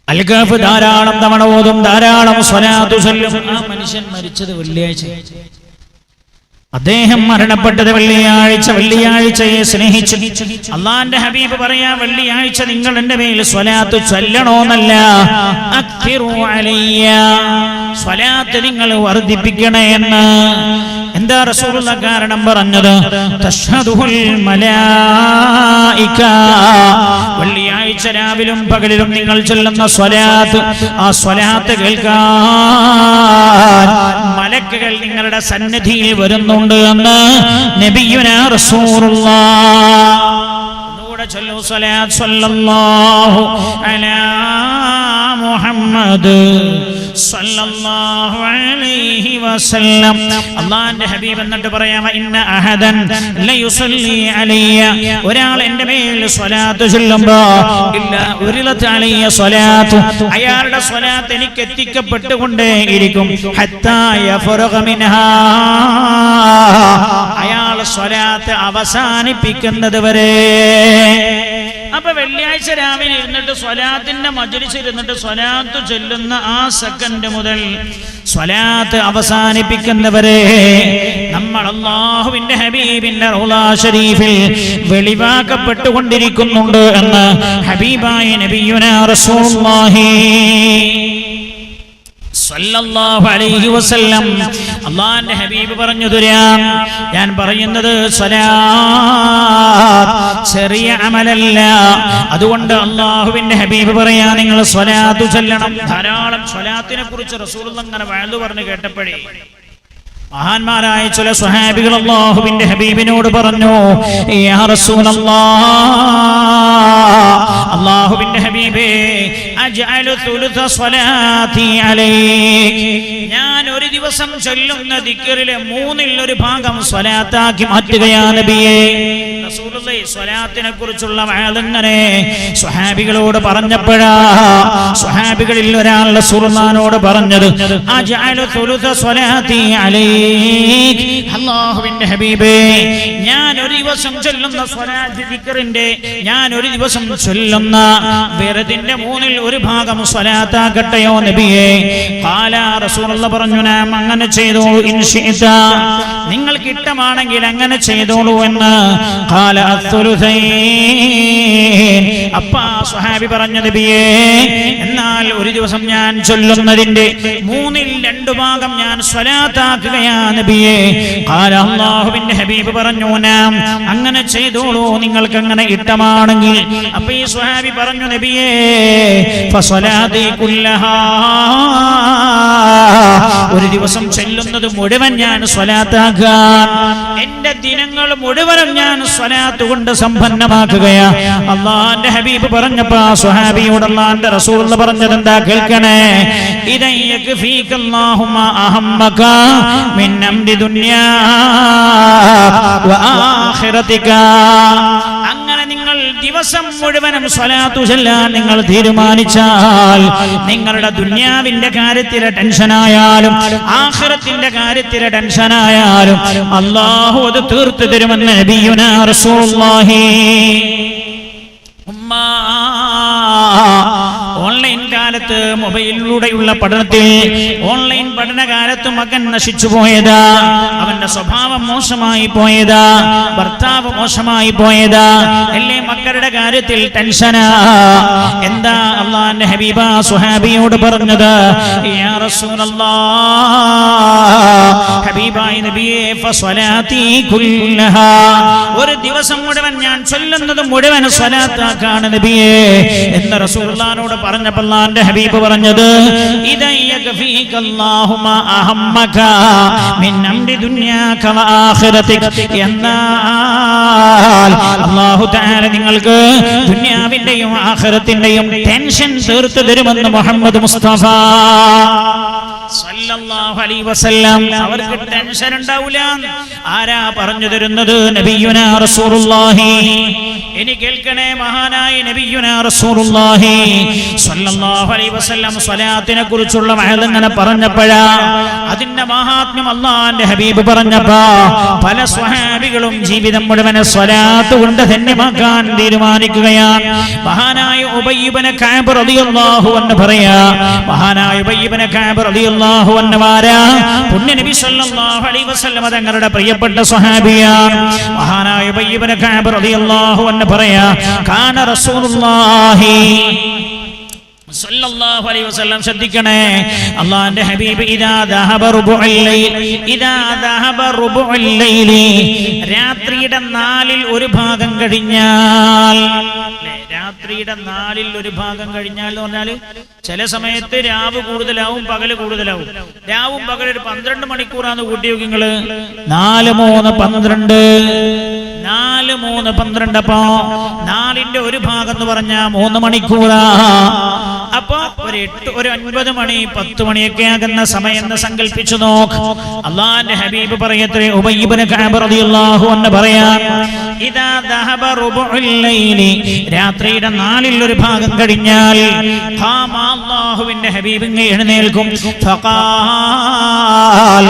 S1: അൽഗാഫ് ധാരാളം തവണ ഓതും, ധാരാളം സ്വലാത്ത് ചൊല്ലും. ആ മനുഷ്യൻ മരിച്ചത് വെള്ളിയാഴ്ച. അദ്ദേഹം മരണപ്പെട്ടത് വെള്ളിയാഴ്ച. വെള്ളിയാഴ്ചയെ സ്നേഹിച്ചു. അള്ളാന്റെ ഹബീബ് പറയാ, വെള്ളിയാഴ്ച നിങ്ങൾ എന്റെ മേൽ സ്വലാത്ത് ചൊല്ലണോന്നല്ല, അക്തിറു അലയ്യ, സ്വലാത്ത് നിങ്ങൾ വർദ്ധിപ്പിക്കണേ എന്ന്. എന്താ റസൂലുള്ളാഹി കാരണം പറഞ്ഞത്? തശ്ഹദുൽ മലായിക, വെള്ളിയാഴ്ച രാവിലും പകലിലും നിങ്ങൾ ചൊല്ലുന്ന സ്വലാത്ത്, ആ സ്വലാത്ത് കേൾക്കാൻ മലക്കുകൾ നിങ്ങളുടെ സന്നിധിയിൽ വരുന്നുണ്ട് എന്ന് നബിയുനാ റസൂലുള്ളാഹ്. ഒന്നുകൂടെ ചൊല്ലൂ, സ്വലാത്ത് സല്ലല്ലാഹു അലാ മുഹമ്മദ് സല്ലല്ലാഹു അലൈഹി വസല്ലം. അല്ലാഹുവിന്റെ ഹബീബ് എന്നിട്ട് പറയാം, ഇന്ന അഹദൻ ലയുസല്ലി അലയ്യ, ഒരാൾ എൻ്റെ മേൽ സ്വലാത്ത് ചൊല്ലുമ്പോൾ ഇല്ല ഉരിലത അലയ്യ സ്വലാത്തു, അയാളുടെ സ്വലാത്ത് എനിക്ക് എത്തിക്കപ്പെട്ടുകൊണ്ടേ ഇരിക്കും. ഹത്താ യഫറഗ മിൻഹാ, അയാൾ സ്വലാത്ത് അവസാനിപ്പിക്കുന്നത് വരെ. അപ്പൊ വെള്ളിയാഴ്ച രാവിലെ ഇരുന്നിട്ട് സ്വലാത്തിന്റെ മജ്‌ലിസിൽ ഇരുന്നിട്ട് സ്വലാത്ത് ചൊല്ലുന്ന ആ സെക്കൻഡ് മുതൽ സ്വലാത്ത് അവസാനിപ്പിക്കുന്നവരെ നമ്മൾ അല്ലാഹുവിന്റെ ഹബീബിന്റെ റൗള ശരീഫിൽ വെളിവാക്കപ്പെട്ടുകൊണ്ടിരിക്കുന്നുണ്ട് എന്ന് ഹബീബായ നബിയുനാ റസൂലുള്ളാഹി സല്ലല്ലാഹു അലൈഹി വസല്ലം. അല്ലാഹുവിന്റെ ഹബീബ് പറഞ്ഞു തരാം, ഞാൻ പറയുന്നത് സ്വലാത്ത് ചെറിയ അമലല്ല. അതുകൊണ്ട് അല്ലാഹുവിന്റെ ഹബീബ് പറയാ, നിങ്ങൾ സ്വലാത്ത് ചൊല്ലണം. ധാരാളം സ്വലാത്തിനെ കുറിച്ച് റസൂലുള്ളാഹി അങ്ങനെ വഅദ് പറഞ്ഞു കേട്ടപ്പോഴേ മഹാന്മാരായ ചില സ്വഹാബികൾ അല്ലാഹുവിന്റെ ഹബീബിനോട് പറഞ്ഞു, യാ റസൂലല്ലാഹ്, അല്ലാഹുവിന്റെ ഹബീബേ, അജ്അലു തുലുത സ്വലാത്തി അലൈക്, ഞാൻ ഒരു ദിവസം ചൊല്ലുന്ന ദിക്റിലെ 1/3 സ്വലാത്താക്കി മാറ്റുകയാണ് നബിയേ. റസൂലുള്ളാഹി സ്വലാത്തിനെ കുറിച്ചുള്ള വഅദിങ്ങനെ സ്വഹാബികളോട് പറഞ്ഞപ്പോഴാ സ്വഹാബികളിൽ ഒരാൾ റസൂലുള്ളാഹിനോട് പറഞ്ഞത്, അജ്അലു തുലുത സ്വലാത്തി അലൈക്, അല്ലാഹുവിന്റെ ഹബീബേ, ഞാൻ ഒരു ദിവസം ചൊല്ലുന്ന സ്വലാത്ത് ദിക്റിന്റെ, ഞാൻ ഒരു ദിവസം ചൊല്ലുന്ന വിറദിന്റെ 1/3 സ്വലാത്താക്കട്ടെയോ നബിയേ? ഖാല, റസൂലുള്ളാഹി പറഞ്ഞു, നാം അങ്ങനെ ചെയ്തോ, ഇൻശിഅത, നിങ്ങൾക്ക് ഇഷ്ടമാണെങ്കിൽ അങ്ങനെ ചെയ്തോളൂ എന്ന്. ഖാല അസ്സുലുസൈൻ, അപ്പാ സ്വഹാബി പറഞ്ഞു, നബിയേ, എന്നാൽ ഒരു ദിവസം ഞാൻ ചൊല്ലുന്നതിന്റെ 2/3 ഞാൻ സ്വലാത്താക്കുകയാണ് നബിയേ. ഖാല, അല്ലാഹുവിന്റെ ഹബീബ് പറഞ്ഞു, നാം അങ്ങനെ ചെയ്തോളൂ, നിങ്ങൾക്ക് അങ്ങനെ ഇഷ്ടമാണെങ്കിൽ. അപ്പോൾ ഈ സ്വഹാബി പറഞ്ഞു, നബിയേ, ഫസ്വലാത്തി കുല്ലഹാ, ഒരു ദിവസം ചെല്ലുന്നത് മുഴുവൻ ഞാൻ സ്വലാത്താക്കാൻ, എന്റെ ദിനങ്ങൾ മുഴുവനും ഞാൻ സ്വലാത്ത് കൊണ്ട് സമ്പന്നമാക്കുകയാ. അല്ലാഹുവിന്റെ ഹബീബ് പറഞ്ഞപ്പോൾ ആ സ്വഹാബിയോട് അല്ലാഹുവിന്റെ റസൂൽ പറഞ്ഞത് എന്താ കേൾക്കണേ? ഇദൻ യക്ഫീകല്ലാഹുമ അഹമ്മക മിൻ അംരി ദുനിയാ വ ആഖിറതിക, അങ്ങനെ നിങ്ങൾ ദിവസം മുഴുവനും സ്വലാത്തു ചൊല്ലാൻ നിങ്ങൾ തീരുമാനിച്ചാൽ, നിങ്ങളുടെ ദുനിയാവിന്റെ കാര്യത്തിലെ ടെൻഷനായാലും ആഖിറത്തിന്റെ കാര്യത്തിലെ ടെൻഷനായാലും അല്ലാഹു അത് തീർത്തു തരുമെന്ന് നബിയുനാ റസൂലുള്ളാഹി. ഓൺലൈൻ കാലത്ത് മൊബൈലിലൂടെയുള്ള പഠനത്തിൽ, ഓൺലൈൻ പഠനകാലത്ത് മകൻ നശിച്ചു പോയതാ, അവന്റെ സ്വഭാവം മോശമായി പോയതാ, ഭർത്താവ് മോശമായി പോയതാ, അല്ലേ മക്കളുടെ കാര്യത്തിൽ ടെൻഷനാ. എന്താ അല്ലാഹുവിന്റെ ഹബീബ സ്വഹാബിയോട് പറഞ്ഞത്? യാ റസൂലല്ലാഹ്, ഹബീബായ നബിയേ, ഫസ്വലാത്തി കുല്ലഹാ, ഒരു ദിവസം മുഴുവൻ ഞാൻ ചൊല്ലുന്നത് മുഴുവൻ സ്വലാത്താക്കാണ് നബിയേ എന്ന് റസൂലുള്ളാഹിനോട് പറഞ്ഞപ്പോൾ അല്ലാഹുവിന്റെ ഹബീബ് പറഞ്ഞത്, ഇദൻ യക്ഫീകല്ലാഹുമ അഹമ്മക മിൻ അംരി ദുനിയാക വ ആഖിറതിക, എന്നാൽ അല്ലാഹു തആല നിങ്ങൾക്ക് ദുനിയാവിന്റെയും ആഖിറത്തിന്റെയും ടെൻഷൻ തീർത്തു തരുമെന്ന് മുഹമ്മദ് മുസ്തഫ സല്ലല്ലാഹു അലൈഹി വസല്ലം. അവർക്ക് ടെൻഷൻ ഉണ്ടാവില്ല. ആരാ പറഞ്ഞു തരുന്നത്? നബിയുനാ റസൂലുള്ളാഹി. ഇനി കേൾക്കണേ, മഹാനായ നബിയുനാ റസൂലുള്ളാഹി സല്ലല്ലാഹു അലൈഹി വസല്ലം സ്വലാത്തിനെ കുറിച്ചുള്ള വഅദിങ്ങനെ പറഞ്ഞപ്പോഴാ, അതിന്റെ മഹാത്മ്യം അല്ലാഹുവിന്റെ ഹബീബ് പറഞ്ഞപ്പോ പല സ്വഹാബികളും ജീവിതം മുഴുവൻ സ്വലാത്ത് കൊണ്ട് ധന്യമാക്കാൻ തീരുമാനിക്കുകയാണ്. മഹാനായ ഉബയ്യ് ഇബ്നു കഅബ് റളിയല്ലാഹു അൻഹു പറയാ, മഹാനായ ഉബയ്യ് ഇബ്നു കഅബ് റളിയല്ലാഹു അൻഹു വാരാ പുണ്യ നബി സല്ലല്ലാഹു അലൈഹി വസല്ലം തങ്ങളുടെ പ്രിയപ്പെട്ട സ്വഹാബിയാണ്. മഹാനായ ഉബയ്യ് ഇബ്നു കഅബ് റളിയല്ലാഹു അൻഹു പറയാ, കാന റസൂലുള്ളാഹി സല്ലല്ലാഹു അലൈഹി വസല്ലം, ശ്രദ്ധിക്കണേ, അല്ലാഹുവിന്റെ ഹബീബ് ഇദാ ദഹബ റുബുഉൽ ലൈൽ, ഇദാ ദഹബ റുബുഉൽ ലൈൽ, രാത്രിയുടെ 1/4 കഴിഞ്ഞാൽ, രാത്രിയുടെ 1/4 കഴിഞ്ഞാൽ എന്ന് പറഞ്ഞാൽ ചില സമയത്ത് രാവ് കൂടുതലാവും, പകല് കൂടുതലാവും. രാവും പകൽ ഒരു 12 മണിക്കൂറാന്ന് കൂട്ടി നോക്കി നിങ്ങള്. 4 3 12, 4 3 12. അപ്പോ 4ന്റെ 1/2 എന്ന് പറഞ്ഞാൽ 3 മണിക്കൂറാ. അപ്പൊ ഒരു 9 മണി 10 മണിയൊക്കെ ആകുന്ന സമയം എന്ന് സങ്കല്പിച്ചു നോക്ക്. അല്ലാഹുവിന്റെ ഹബീബ് പറയത്രേ, ഉബയ്യ് ഇബ്നു കഅബ് റളിയല്ലാഹു അൻഹു പറയാൻ, ഇദാ ദഹബ റുബുഉൽ ലൈലി, രാത്രിയുടെ 1/4 കഴിഞ്ഞാൽ, ഖാമ, അല്ലാഹുവിന്റെ ഹബീബ് എഴുന്നേൽക്കും. ഫഖാൽ,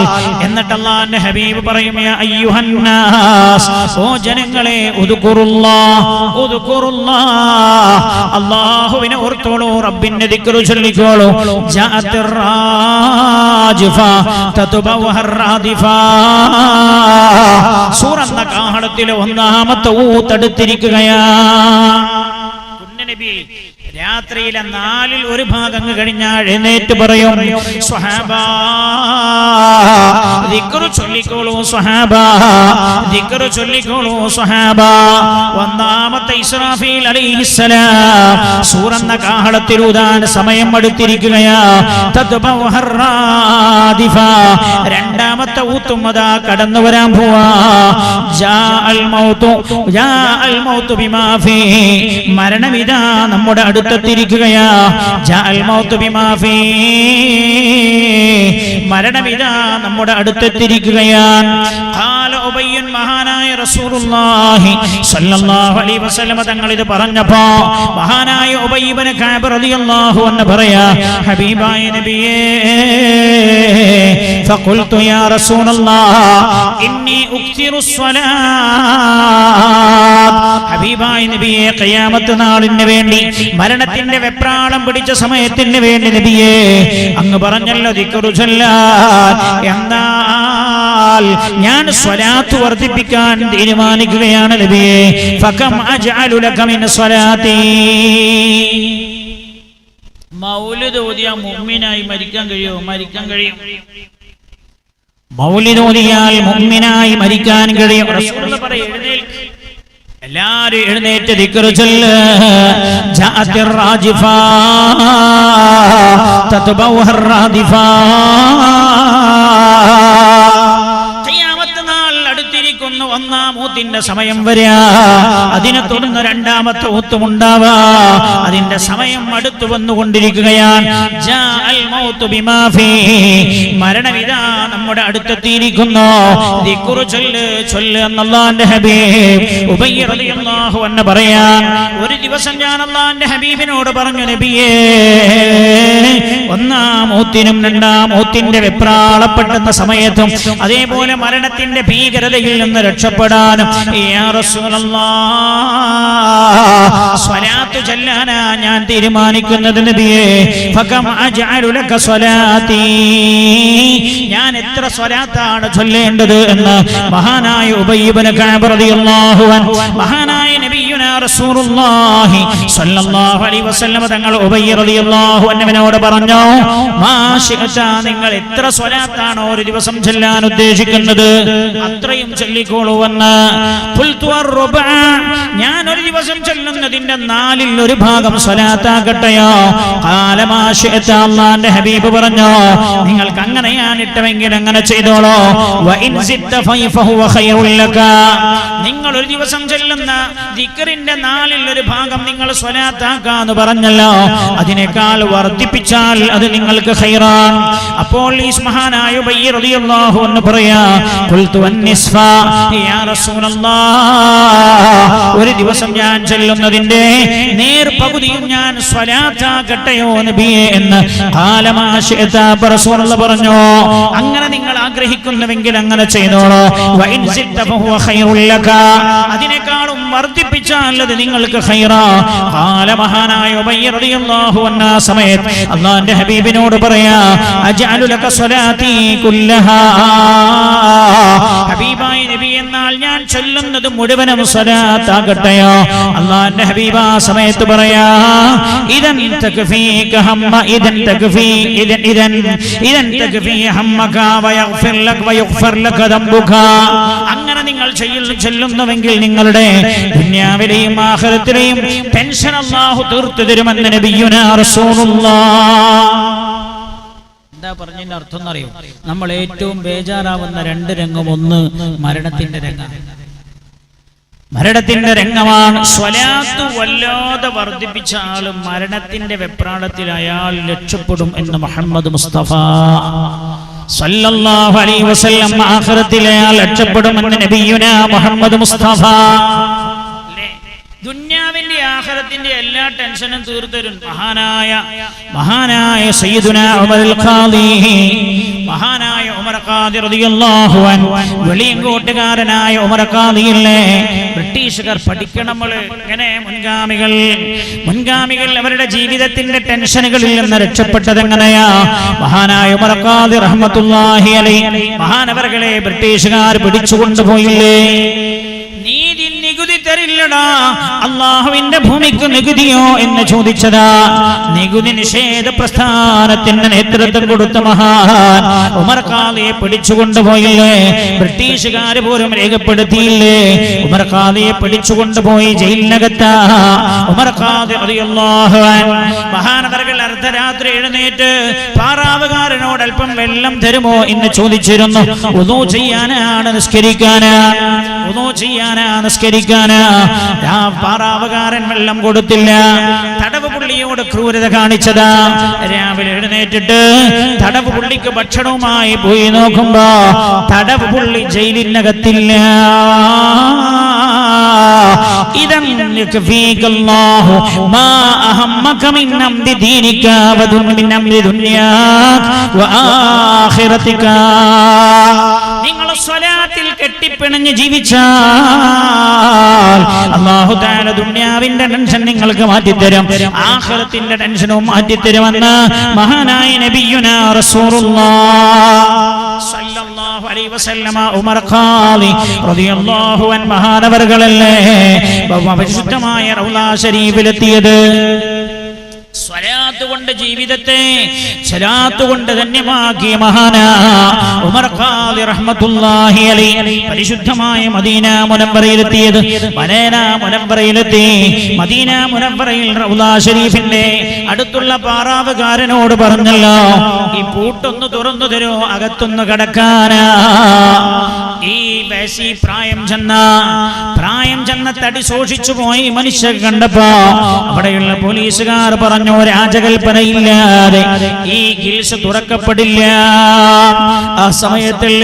S1: എന്നിട്ട് അല്ലാഹുവിന്റെ ഹബീബ് പറയും, യാ അയ്യുഹന്നാസ്, ഓ ജനങ്ങളെ, ഉദ്കുറുല്ലാഹ്, ഉദ്കുറുല്ലാഹ്, അല്ലാഹുവിനെ ഓർത്തോളൂ, റബ്ബിന്റെ ദിക്ർ ചൊല്ലിക്കോളൂ. ജാഅത്തിർ റാജിഫ തതുബവഹർ റാദിഫ, സൂറന്ന കാഹളത്തിലെ 1-ാമത്തെ ഊത്തടുത്തിരിക്കുകയാണ്. നബി രാത്രിയിലെ 1/4 കഴിഞ്ഞാൽ എഴുന്നേറ്റ് പറയും, സ്വഹാബാ ദിക്റ് ചൊല്ലിക്കോളൂ സ്വഹാബാ, ദിക്റ് ചൊല്ലിക്കോളൂ സ്വഹാബാ. ഒന്നാമത്തെ ഇസ്രാഫീൽ അലൈഹിസ്സലാം സൂറന്ന കാഹളത്തിൽ ഊതാൻ സമയം അടുത്തിരിക്കുകയാ. രണ്ടാമത്തെ ഊത്തുമതാ കടന്നു വരാൻ പോവാ. മരണമിതാ നമ്മുടെ അടുത്തെത്തിയിരിക്കുകയാ. മരണമിതാ നമ്മുടെ അടുത്തെത്തിയിരിക്കുകയാണ്. മഹാനായ റസൂലുള്ളാഹി സ്വല്ലല്ലാഹു അലൈഹി വസല്ലം തങ്ങൾ ഇത് പറഞ്ഞപ്പോ മഹാനായ ഉബയ്യ് ഇബ്നു കഅബ് റളിയല്ലാഹു അൻഹു പറയാ, ഹബീബായ നബിയേ ഫഖുൽതു യാ റസൂലല്ലാഹ് ഇന്നി ഉക്തിറു സ്വലാത്ത്. ഹബീബായ നബിയേ ഖിയാമത്ത് നാളിന് വേണ്ടി, മരണത്തിന്റെ വെപ്രാളം പിടിച്ച സമയത്തിന് വേണ്ടി നബിയേ അങ്ങ് പറഞ്ഞല്ലോ ദിക്റ് ചൊല്ലാൻ. എന്നാൽ ഞാൻ സ്വലാത്ത് വർദ്ധിപ്പിക്കാൻ തീരുമാനിക്കുകയാണ് നബിയേ. ഫകം അജ്അലു ലക മിൻ സ്വലാത്തി. മൗലിദ് ഓതിയാൽ മുഅ്മിനായി മരിക്കാൻ കഴിയുമോ? മരിക്കാൻ കഴിയും. മൗലിദ് ഓതിയാൽ മുഅ്മിനായി മരിക്കാൻ കഴിയും. റസൂലുള്ളാഹി പറയും, എഴുന്നേൽക്ക്, എല്ലാവരും എഴുന്നേറ്റ് ദിക്റ് ചൊല്ല്. ജാഅത്തിർ റാജിഫാ തത്ബഉഹർ റാദിഫാ. ഒന്നാം ഊത്തിന്റെ സമയം വരിക, അതിനെ തുടർന്ന് രണ്ടാമത്തെ ഊത്തും ഉണ്ടാവാ. അതിന്റെ സമയം അടുത്തു വന്നുകൊണ്ടിരിക്കുകയാണ്. മരണമിതാ നമ്മുടെ അടുത്തെത്തിയിരിക്കുന്നു. ദിക്റ് ചൊല്ല് ചൊല്ല് എന്ന് അല്ലാഹുവിന്റെ ഹബീബ് ഉബയ്യ് റളിയല്ലാഹു അൻഹു പറയാൻ, ഒരു ദിവസം ഞാൻ അല്ലാഹുവിന്റെ ഹബീബിനോട് പറഞ്ഞു, നബിയേ ഒന്നാം ഊത്തിനും രണ്ടാം ഊത്തിന്റെ വെപ്രാളപ്പെടുന്ന സമയത്തും അതേപോലെ മരണത്തിന്റെ ഭീകരതയിൽ നിന്ന് രക്ഷപ്പെടാനും യാ റസൂലല്ലാഹ് സ്വലാത്ത് ചൊല്ലാനാ ഞാൻ തീരുമാനിക്കുന്നത് നബിയേ. ഫകം അജ്അലു ലക സ്വലാത്തി. ഞാൻ എത്ര സ്വലാത്താണ് ചൊല്ലേണ്ടത് എന്ന് മഹാനായ ഉബയ്യ് ഇബ്നു കഅബ് റളിയല്ലാഹു അൻഹു മഹാനായ നബിയുനാ റസൂലുള്ളാഹി സ്വല്ലല്ലാഹു അലൈഹി വസല്ലം തങ്ങൾ ഉബയ്യ് റളിയല്ലാഹു അൻഹുവിനോട് പറഞ്ഞു, മാ ശിഅത, നിങ്ങൾ എത്ര സ്വലാത്താണ് ഒരു ദിവസം ചൊല്ലാൻ ഉദ്ദേശിക്കുന്നത് അത്രയും ചൊല്ലിക്കോളൂ എന്ന്. ഞാൻ ഒരു ദിവസം ചൊല്ലുന്നതിന്റെ 1/4 സ്വലാത്താകട്ടെയോ? അല്ലാഹുവിന്റെ ഹബീബ് പറഞ്ഞു, നിങ്ങൾക്ക് അങ്ങനെയാണ് ഇട്ടമെങ്കിൽ അങ്ങനെ ചെയ്തോളൂ. നിങ്ങൾ ഒരു ദിവസം ചൊല്ലുന്ന ദിക്റിന്റെ 1/4 നിങ്ങൾ സ്വലാത്താക്കാന്ന് പറഞ്ഞല്ലോ, അതിനേക്കാൾ വർദ്ധിപ്പിച്ചാൽ അത് നിങ്ങൾക്ക് ഖൈറാൻ. അപ്പോൾ ഈ മഹാനായ ഉബയ്യ് റളിയല്ലാഹു അൻഹു പറയാ, ഖുൽതു അൻ-നിസ്ഫ യാ റസൂലല്ലാഹ്, ഒരു ദിവസം ഞാൻ ചൊല്ലുന്നതിന്റെ നേർപകുതിയും ഞാൻ സ്വലാത്താക്കട്ടെയോ നബിയേ എന്ന്. റസൂലുള്ളാഹി പറഞ്ഞു, അങ്ങനെ നിങ്ങൾ ആഗ്രഹിക്കുന്നുവെങ്കിൽ അങ്ങനെ ചെയ്തോളൂ. അതിനേക്കാളും വർദ്ധിപ്പിച്ചാൽ അത് നിങ്ങൾക്ക് ഖൈറാ. മഹാനായ ഉബയ്യ് റളിയല്ലാഹു അൻഹു സമയത്ത് അല്ലാഹുവിന്റെ ഹബീബിനോട് പറയാ, അജ്അലു ലക സ്വലാത്തി കുല്ലഹാ. ഹബീബായ നബി, എന്നാൽ ഞാൻ ചൊല്ലുന്നത് മുഴുവനും സ്വലാത്താകട്ടെയോ? അല്ലാഹുവിന്റെ ഹബീബ് ആ സമയത്ത് പറയാ, ഇദൻ തക്ഫീക ഹമ്മ, ഇദൻ തക്ഫീ ഇദൻ തക്ഫീ ഹമ്മക വയഗ്ഫിർ ലക വയഗ്ഫർ ലക ദംബുക. അങ്ങനെ നിങ്ങൾ ചൊല്ലുന്നുവെങ്കിൽ നിങ്ങളുടെ ദുനിയാവിലെയും ആഖിറത്തിലെയും ടെൻഷൻ അല്ലാഹു തീർത്തു തരുമെന്ന് നബിയുനാ റസൂലുള്ളാഹ്. എന്താ പറഞ്ഞതിന്റെ അർത്ഥം എന്നറിയോ? നമ്മൾ ഏറ്റവും ബേജാറാവുന്ന 2 രംഗം, ഒന്ന് മരണത്തിന്റെ രംഗമാണ്. മരണത്തിന്റെ രംഗമാണ്. സ്വലാത്ത് വല്ലാതെ വർദ്ധിപ്പിച്ച ആൾ മരണത്തിന്റെ വെപ്രാളത്തിൽ അയാൾ രക്ഷപ്പെടും എന്ന് മുഹമ്മദ് മുസ്തഫ സല്ലല്ലാഹു അലൈഹി വസല്ലം. ആഖിറത്തിൽ അയാൾ രക്ഷപ്പെടുമെന്ന് നബിയുനാ മുഹമ്മദ് മുസ്തഫ. ദുനിയാവിന്റെ ആഖിറത്തിന്റെ എല്ലാ ടെൻഷനും തീർത്തരും മഹാനായ സയ്യിദുനാ ഉമറുൽ ഖാദി, മഹാനായ ഉമർ ഖാദി റളിയല്ലാഹു അൻഹു. വെളിയങ്കോട്ടുകാരനായ ഉമർ ഖാദിയില്ലേ, ബ്രിട്ടീഷുകാർ പഠിക്കണം നമ്മൾ ഇങ്ങനെ മുൻഗാമികൾ അവരുടെ ജീവിതത്തിന്റെ ടെൻഷനുകളിൽ നിന്ന് രക്ഷപ്പെട്ടത് എങ്ങനെയാ? മഹാനായ ഉമർ ഖാദി റഹ്മത്തുള്ളാഹി അലൈഹി മഹാനവറുകളെ ബ്രിട്ടീഷുകാർ പിടിച്ചുകൊണ്ടുപോയില്ലേ? നികുതി തരില്ല ഇല്ലടാ, അള്ളാഹുവിന്റെ ഭൂമിക്ക് നികുതിയോ എന്ന് ചോദിച്ചതാ. നികുതി നിഷേധ പ്രസ്ഥാനത്തിന് നേതൃത്വം കൊടുത്ത മഹാൻ ഉമർ ഖാദിയെ പിടിച്ചുകൊണ്ടുപോയില്ലേ? ബ്രിട്ടീഷുകാർ പോലും രേഖപ്പെടുത്തിയില്ലേ? ഉമർ ഖാദിയെ പിടിച്ചുകൊണ്ടുപോയി ജയിലിനകത്താ. ഉമർ ഖാദി റളിയല്ലാഹു അൻഹു മഹാനവർകൾ അർദ്ധരാത്രി എഴുന്നേറ്റ് പാറാവുകാരനോട് അല്പം വെള്ളം തരുമോ എന്ന് ചോദിച്ചിരുന്നു. വുളൂ ചെയ്യാനാണ് നിസ്കരിക്കാനാ, വുളൂ ചെയ്യാനാ നിസ്കരിക്കാനാ. ആ പാറാവുകാരൻ വെള്ളം കൊടുത്തില്ല. തടവ് പുള്ളിയോട് ക്രൂരത കാണിച്ചതാ. രാവിലെ എഴുന്നേറ്റിട്ട് തടവ് പുള്ളിക്ക് ഭക്ഷണവുമായി പോയി നോക്കുമ്പോ തടവ് പുള്ളി ജയിലിനകത്തില്ല. ഇദൻ യക്ഫീകല്ലാഹു മാ അഹമ്മക മിൻ അംരി ദീനിക വമിൻ അംരി ദുനിയാക വആഖിറതിക. നിങ്ങൾ സ്വലാത്തിൽ കെട്ടിപ്പിണഞ്ഞ് ജീവിച്ചാൽ അല്ലാഹു തആല ദുനിയാവിന്റെ ടെൻഷൻ നിങ്ങൾക്ക് മാറ്റിത്തരും, ആഖിറത്തിന്റെ ടെൻഷനും മാറ്റിത്തരുമെന്ന് മഹാനായ നബിയുനാ റസൂലുള്ളാഹ് സല്ലല്ലാഹു അലൈഹി വസല്ലമ ഉമർ ഖാദി റളിയല്ലാഹു അൻഹു മഹാനവർകളല്ലേ പരിശുദ്ധമായ റൗള ശരീഫിലെത്തിയത്. സ്വലാത്ത് കൊണ്ട് ജീവിതത്തെ സ്വലാത്ത് കൊണ്ട് ധന്യമാക്കിയ മഹാനാ ഉമർ ഖാദി റഹ്മത്തുള്ളാഹി അലൈഹി പരിശുദ്ധമായ മദീന മുനവ്വറയിലെത്തിയത്. മദീന മുനവ്വറയിലെത്തി. മദീന മുനവ്വറയിൽ റൗള ശരീഫിന്റെ അടുത്തുള്ള പാറാവുകാരനോട് പറഞ്ഞല്ലോ, ഈ പൂട്ടൊന്ന് തുറന്നു തരൂ, അകത്തൊന്ന് കടക്കാനാ. ഈ വയസ്സി പ്രായം ചെന്ന തടി സൂക്ഷിച്ചു പോയി മനുഷ്യർ കണ്ടപ്പോ അവിടെയുള്ള പോലീസുകാർ പറഞ്ഞു, രാജകൽപ്പനയില്ലാതെ ഈ ഗിൽസ് തുറക്കപ്പെടില്ല. ആ സമയത്തിൽ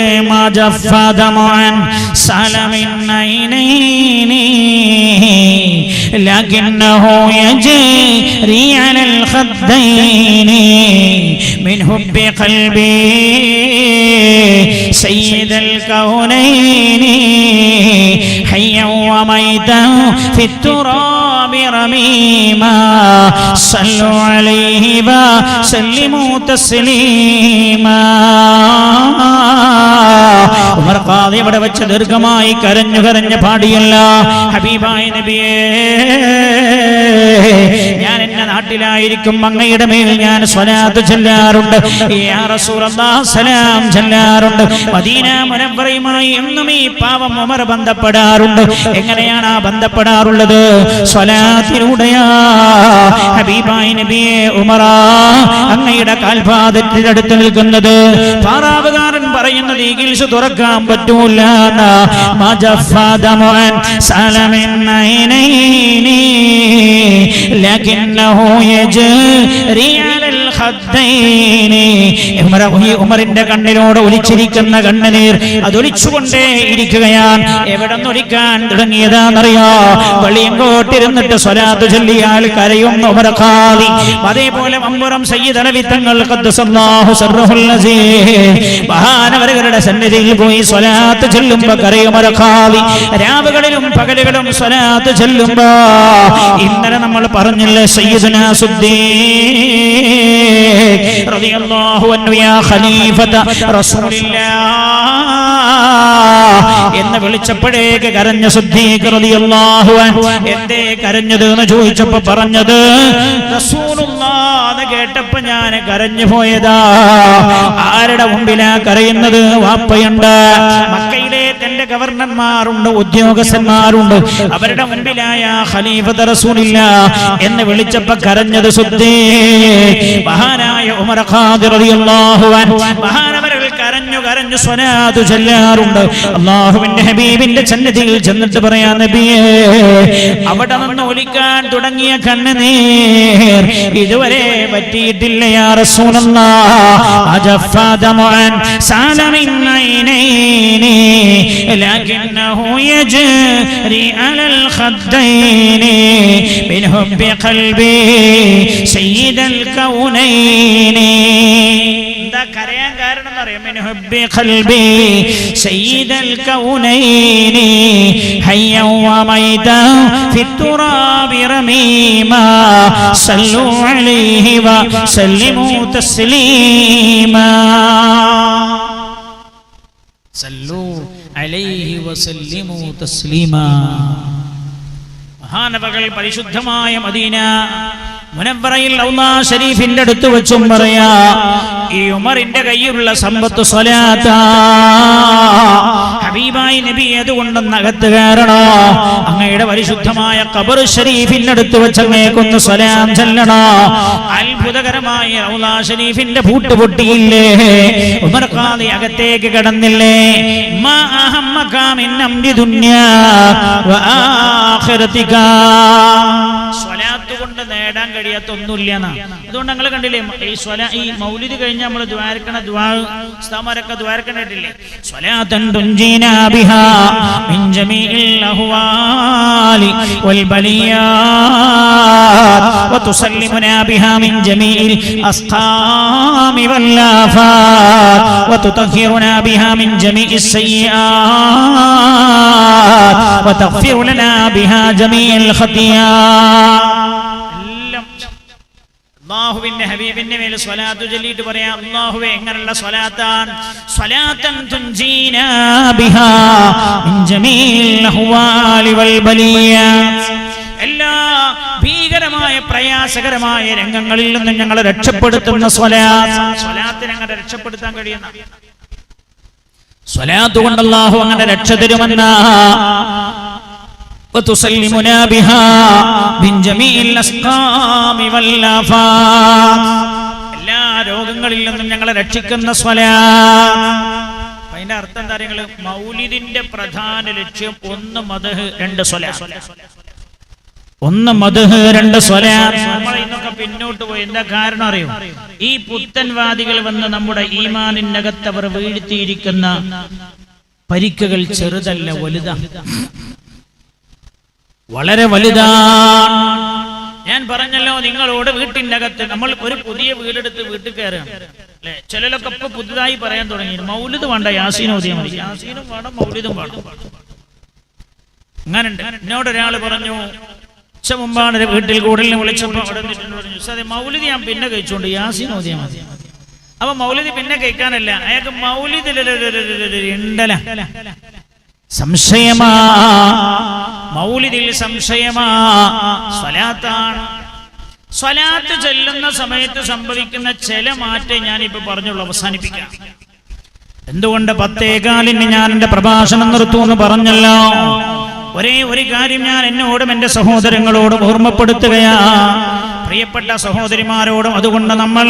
S1: من حب قلبي سيد الكونين حيا وميتا في التراب رميما صلوا عليه وسلموا تسليما. ഉമർ ഖാദി ഇവിടെ വെച്ച് ദീർഘമായി കരഞ്ഞു പാടിയല്ല, ഹബീബായ നബിയേ, ഞാൻ എന്റെ നാട്ടിലായിരിക്കും അങ്ങയുടെ മേൽ ഞാൻ സ്വലാത്ത് ചൊല്ലാറുണ്ട്, യാ റസൂലല്ലാഹ് സലാം ചൊല്ലാറുണ്ട്. മദീന മുനവ്വറയുമായി എന്നും ഈ പാവം ഉമർ ബന്ധപ്പെടാറുണ്ട്. എങ്ങനെയാണ് ആ ബന്ധപ്പെടാറുള്ളത്? സ്വലാത്തിലൂടെയാ. ഹബീബായ നബിയേ, ഉമറാ, അങ്ങയുടെ കാൽപാദത്തിന്റെ അടുത്ത് നിൽക്കുന്നത്. പാറാവുകാരൻ പറയുന്നത് ഈ ഗിൽസ് തുറക്കാൻ പറ്റൂല. ഉമറിന്റെ കണ്ണിലൂടെ ഒലിച്ചിരിക്കുന്ന കണ്ണുനീർ അതൊലിച്ചുകൊണ്ടേ ഇരിക്കുകയാണ്. എവിടെ നിന്നൊലിക്കാൻ തുടങ്ങിയതാണെന്നറിയോ? വെളിയങ്കോട്ടിരുന്നിട്ട് സ്വലാത്ത് ചൊല്ലിയാൽ കരയുന്ന ഉമർ ഖാദി. അതേപോലെ മമ്പുറം സയ്യിദ് അലവി തങ്ങൾ ഖദ്ദസല്ലാഹു സിർറഹുൽ അസീസ് മഹാനവരുടെ സന്നിധിയിൽ പോയി സ്വലാത്ത് ചൊല്ലുമ്പോ കരയും ഉമർ ഖാദി. രാവുകളിലും പകലുകളും സ്വലാത്ത് ചൊല്ലുമ്പോ ഇന്നലെ നമ്മൾ പറഞ്ഞില്ലേ, സയ്യിദുനാ സിദ്ദീഖ് റളിയല്ലാഹു അൻഹു യാ ഖലീഫത റസൂലില്ലാഹ് എന്ന് വിളിച്ചപ്പോഴേക്ക് കരഞ്ഞ സിദ്ദീഖ് റളിയല്ലാഹു അൻഹു. എന്തേ കരഞ്ഞത് എന്ന് ചോദിച്ചപ്പോ പറഞ്ഞത്, റസൂലുള്ളാഹ് എന്ന് കേട്ടപ്പോ ഞാൻ കരഞ്ഞു പോയതാ. ആരുടെ മുമ്പിലാ കരയുന്നത്? വാപ്പയുണ്ട്, മക്കയിലെ തന്റെ ഗവർണർമാരുണ്ട്, ഉദ്യോഗസ്ഥന്മാരുണ്ട്, അവരുടെ മുമ്പിലായ ഖലീഫത്ത് റസൂലില്ലാഹ് എന്ന് വിളിച്ചപ്പോ കരഞ്ഞത് സിദ്ദീഖ് മഹാനായ ഉമർ ഖാദി റളിയല്ലാഹു അൻഹു. മഹാനവർ കരഞ്ഞു സ്വലാത്ത് ചൊല്ലാറുണ്ട്. അല്ലാഹുവിന്റെ ഹബീബിന്റെ സന്നിധിയിൽ ചെന്നിട്ട് പറയാ, നബിയേ, അവിടെ നിന്ന് ഒലിക്കാൻ തുടങ്ങിയ കണ്ണുനീർ ഇതുവരെ പറ്റിയിട്ടില്ല. യാ റസൂലല്ലാഹ് അജഫാ ദമഅൻ സാലമിൻ ഐനൈനി ലകിന്നഹു യജ്രി അലൽ ഖദ്ദൈനി മിൻ ഹുബ്ബി ഖൽബി സയ്യിദൽ കൗനൈനി. എന്താ കരയാൻ കാരണം എന്നറിയാം? മിൻ ഹുബ്ബി ഖൽബി സയ്യിദൽ കൗനൈനി ഹയ്യ വമൈത ഫിത്തുറാബി റമീമാ സല്ലു അലൈഹി വസല്ലിമു തസ്ലീമാ. സല്ലു അലൈഹി വസല്ലിമു തസ്ലീമാ. മഹാനവകൾ പരിശുദ്ധമായ മദീന മുനവ്വറയിൽ റൗള ശരീഫിന്റെ അടുത്ത് വെച്ചും പറയാ, ഈ ഉമറിന്റെ കയ്യിലുള്ള സമ്പത്ത് സ്വലാത്താ. ഹബീബായി നബി അതുകൊണ്ടൊന്ന് അകത്ത് കയറണോ, അങ്ങയുടെ പരിശുദ്ധമായ ഖബർ ശരീഫിന്റെ അടുത്ത് വെച്ച് അങ്ങേക്കൊന്ന് സ്വലാം ചൊല്ലണോ. അത്ഭുതകരമായ റൗള ശരീഫിന്റെ പൂട്ട് പൊട്ടിയില്ലേ, ഉമർ ഖാദി അകത്തേക്ക് കടന്നില്ലേ. മാ അഹമ്മക മിൻ അംരി ദുനിയാ വ ആഖിറതിക. സ്വലാത്ത് കൊണ്ട് നേടാൻ കഴിയാത്ത ഒന്നുമില്ലെന്നാ. അതുകൊണ്ട് ഞങ്ങൾ കണ്ടില്ലേ, ഈ മൗലിദ് കഴിഞ്ഞ് നമ്മൾ ദ്വാരക്കണ ഉസ്താദുമാരൊക്കെ ദ്വാരക്കണ്ടിട്ടില്ലേ, സ്വലാത്തൻ തുൻജീനാ ബിഹാ മിൻ ജമീഇൽ അഹ്വാലി വൽ ബലിയാത് വതുസല്ലിമുനാ ബിഹാ മിൻ ജമീഇൽ അസ്ഖാമി വൽ ആഫാത് വതുതഹിറുനാ ബിഹാ മിൻ ജമീഇസ് സയ്യിആത് വതഗ്ഫിറു ലനാ ബിഹാ ജമീഇൽ ഖതിയാത്. അല്ലാഹുവിന്റെ ഹബീബിന്റെ മേൽ സ്വലാത്ത് ചൊല്ലിയിട്ട് പറയാം, അല്ലാഹുവേ എങ്ങനെയുള്ള സ്വലാത്താണ്? സ്വലാത്തൻ തുൻജീനാ ബിഹാ മിൻ ജമീഇൽ അഹ്വാലി വൽ ബലിയാത്. എല്ലാ ഭീകരമായ പ്രയാസകരമായ രംഗങ്ങളിൽ നിന്നും ഞങ്ങളെ രക്ഷപ്പെടുത്തുന്ന സ്വലാത്ത്. സ്വലാത്തിനെ അങ്ങനെ രക്ഷപ്പെടുത്താൻ കഴിയുന്ന സ്വലാത്ത് കൊണ്ട് അല്ലാഹു അങ്ങനെ രക്ഷ തരുമെന്ന. وتسلمنا بها من جميع الأسقام والآفات. എല്ലാ രോഗങ്ങളിൽ നിന്നും ഞങ്ങളെ രക്ഷിക്കുന്ന സ്വലാത്ത്. അതിന്റെ അർത്ഥം എന്താ അറിയുക? മൗലിദിന്റെ പ്രധാന ലക്ഷ്യം ഒന്ന് മദ്ഹ്, രണ്ട് സ്വലാത്ത്. ഒന്ന് മദ്ഹ്, രണ്ട് സ്വലാത്ത്. നമ്മൾ ഇന്നൊക്കെ പിന്നോട്ട് പോയി. എന്താ കാരണം അറിയോ? ഈ പുത്തൻവാദികൾ വന്ന് നമ്മുടെ ഈമാനിനകത്ത് അവർ വീഴ്ത്തിയിരിക്കുന്ന പരിക്കുകൾ ചെറുതല്ല, വലുതാണ്, വളരെ വലുതാണ്. ഞാൻ പറഞ്ഞല്ലോ നിങ്ങളോട്, വീട്ടിൻ്റെ അകത്ത് നമ്മൾ ഒരു പുതിയ വീടെടുത്ത് വീട്ടിൽ കയറുകയാണ് അല്ലെ. ചിലരൊക്കെ ഇപ്പൊ പുതുതായി പറയാൻ തുടങ്ങി, മൗലിദ് വേണ്ട, യാസീൻ ഓതിയാൽ മതി. യാസീനും വേണം, മൗലിദും വേണം. അങ്ങനുണ്ട്. എന്നോടൊരാൾ പറഞ്ഞു, ഉച്ച മുമ്പാണ് വീട്ടിൽ കൂടുതൽ വിളിച്ചപ്പോൾ അവിടെ പറഞ്ഞു, സാറേ മൗലിദ് ഞാൻ പിന്നെ കഴിച്ചോണ്ട് യാസീൻ ഓതിയാൽ മതി. അപ്പൊ മൗലിദ് പിന്നെ കഴിക്കാനല്ല, അയാൾക്ക് മൗലിദ് ഉണ്ടല സംശയമാ, മൗലിദിൽ സംശയമാ. സ്വലാത്താണ്. സ്വലാത്ത് ചൊല്ലുന്ന സമയത്ത് സംഭവിക്കുന്ന ചില മാറ്റം ഞാനിപ്പോ പറഞ്ഞുള്ളൂ, അവസാനിപ്പിക്കാം. എന്തുകൊണ്ട് 10:15 ഞാൻ എന്റെ പ്രഭാഷണം നിർത്തുമെന്ന് പറഞ്ഞല്ലോ. ഒരേ ഒരു കാര്യം ഞാൻ എന്നോടും എന്റെ സഹോദരങ്ങളോടും ഓർമ്മപ്പെടുത്തുകയാ, പ്രിയപ്പെട്ട സഹോദരിമാരോടും. അതുകൊണ്ട് നമ്മൾ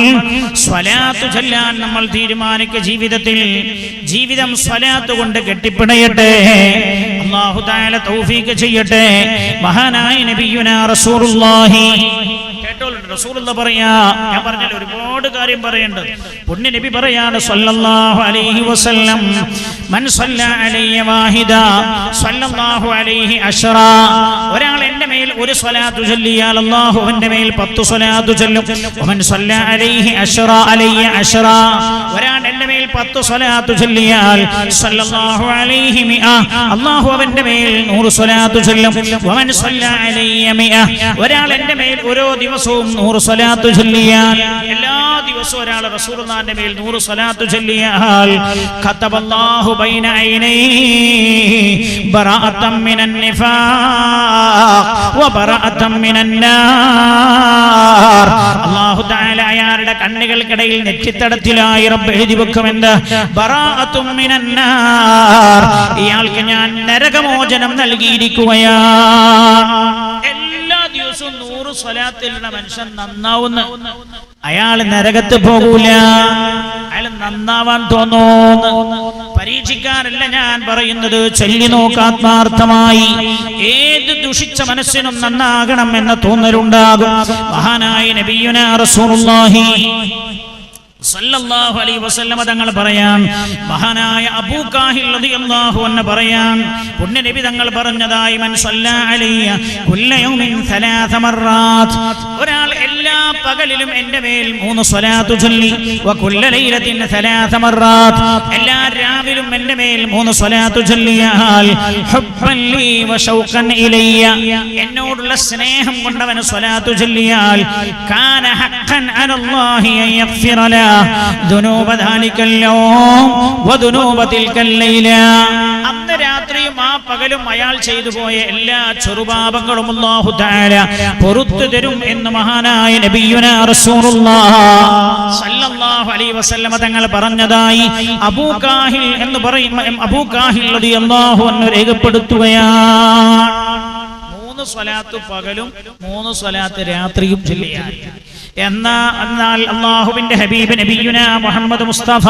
S1: സ്വലാത്ത് ചൊല്ലാൻ നമ്മൾ തീരുമാനിക്കുക. ജീവിതം സ്വലാത്ത് കൊണ്ട് കെട്ടിപ്പിടയട്ടെ. അല്ലാഹു തആല തൗഫീഖ് ചെയ്യട്ടെ. മഹാനായ നബിയുനാ റസൂലുള്ളാഹി റസൂലുള്ളാഹി പറയാ, ഞാൻ പറഞ്ഞല്ലോ ഒരുപാട് കാര്യം പറയേണ്ടത്. പുണ്യ നബി പറയാണ് സ്വല്ലല്ലാഹു അലൈഹി വസല്ലം, മൻ സ്വല്ല അലൈഹി വാഹിദ സ്വല്ലല്ലാഹു അലൈഹി അശ്റ. ഒരാൾ എന്റെ മേൽ ഒരു സ്വലാത്ത് ചൊല്ലിയാൽ അല്ലാഹു അവന്റെ മേൽ 10 സ്വലാത്ത് ചൊല്ലും. വമൻ സ്വല്ല അലൈഹി അശ്റ അലൈഹി അശ്റ. ഒരാൾ എന്റെ മേൽ 10 സ്വലാത്ത് ചൊല്ലിയാൽ സ്വല്ലല്ലാഹു അലൈഹി മിഅ, അല്ലാഹു അവന്റെ മേൽ 100 സ്വലാത്ത് ചൊല്ലും. വമൻ സ്വല്ല അലൈഹി മിഅ. ഒരാൾ എന്റെ മേൽ ഓരോ ദിവസവും 100 സ്വലാത്ത് ചൊല്ലിയാൽ, എല്ലാ ദിവസവും ഒരാൾ റസൂലുള്ളാഹിന്റെ മേൽ 100 സ്വലാത്ത് ചൊല്ലിയാൽ, ഖതബല്ലാഹു ബൈന ഐനൈഹി ബറാഅതൻ മിനൻ നിഫാഖ് വ ബറാഅതൻ മിനൻ നാർ. അല്ലാഹു തആല അയാളുടെ കണ്ണുകൾക്കിടയിൽ നെറ്റിത്തടത്തിലായി റബ്ബ് എഴുതി വെക്കുമെന്ന്, ബറാഅതുൻ മിനൻ നാർ. ഇയാൾക്ക് ഞാൻ നരകമോചനം നൽകിയിരിക്കുകയാണ്. എല്ലാ ദിവസവും 100 സ്വലാത്തിലുള്ള മനുഷ്യൻ നന്നാവുന്ന, അയാൾ നരകത്ത് പോകൂല, അയാൾ നന്നാവാൻ തോന്നുന്നു. പരീക്ഷിക്കാനല്ല ഞാൻ പറയുന്നത്, ചൊല്ലി നോക്കാത്മാർത്ഥമായി. ഏത് ദുഷിച്ച മനസ്സിനും നന്നാകണം എന്ന തോന്നലുണ്ടാകും. മഹാനായ നബിയുനാ റസൂലുള്ളാഹി സല്ലല്ലാഹു അലൈഹി വസല്ലം തങ്ങൾ പറയാൻ, മഹാനായ അബൂ കാഹിൽ റളിയല്ലാഹു അൻഹു പറയാൻ, പുണ്യ നബി തങ്ങൾ പറഞ്ഞതായി, മൻ സ്വല്ലാ അലയ്യ കുല്ല യൗമിൻ 3 മർറാത്ത്. ഒരാൾ എല്ലാ പകലിലും എൻ്റെ മേൽ 3 സ്വലാത്ത് ചൊല്ലി, വ കുല്ല ലൈലത്തിൻ 3 മർറാത്ത്. എല്ലാ രാവിലും എൻ്റെ മേൽ 3 സ്വലാത്ത് ചൊല്ലിയാൽ, ഹുബ്ബൻ ലീ വ ശൗഖൻ ഇലയ്യ, എന്നോടുള്ള സ്നേഹം കൊണ്ടവൻ സ്വലാത്ത് ചൊല്ലിയാൽ, കാന ഹഖ്ഖൻ അലല്ലാഹി അൻ യഗ്ഫിറ ലഹു, ദുനൂബ ദാലിക്കൽ യൗം വദുനൂബ തിൽക്കൽ ലൈല. അന്ന് രാത്രിയും ആ പകലും അയാൾ ചെയ്തു പോയ എല്ലാ ചെറുപാപങ്ങളും അല്ലാഹു തആല പുറത്തു തരും എന്ന് മഹാനായ നബിയുനാ റസൂലുള്ളാഹി സല്ലല്ലാഹു അലൈഹി വസല്ലമ തങ്ങൾ പറഞ്ഞതായി അബൂ കാഹിൽ എന്ന് പറയും അബൂ കാഹിൽ റളിയല്ലാഹു അൻഹു രേഖപ്പെടുത്തുകയാണ്. 3 സ്വലാത്ത് പകലും 3 സ്വലാത്ത് രാത്രിയും ചൊല്ലിയാൽ എന്നാൽ അല്ലാഹുവിന്റെ ഹബീബ് നബിയുനാ മുഹമ്മദ് മുസ്തഫ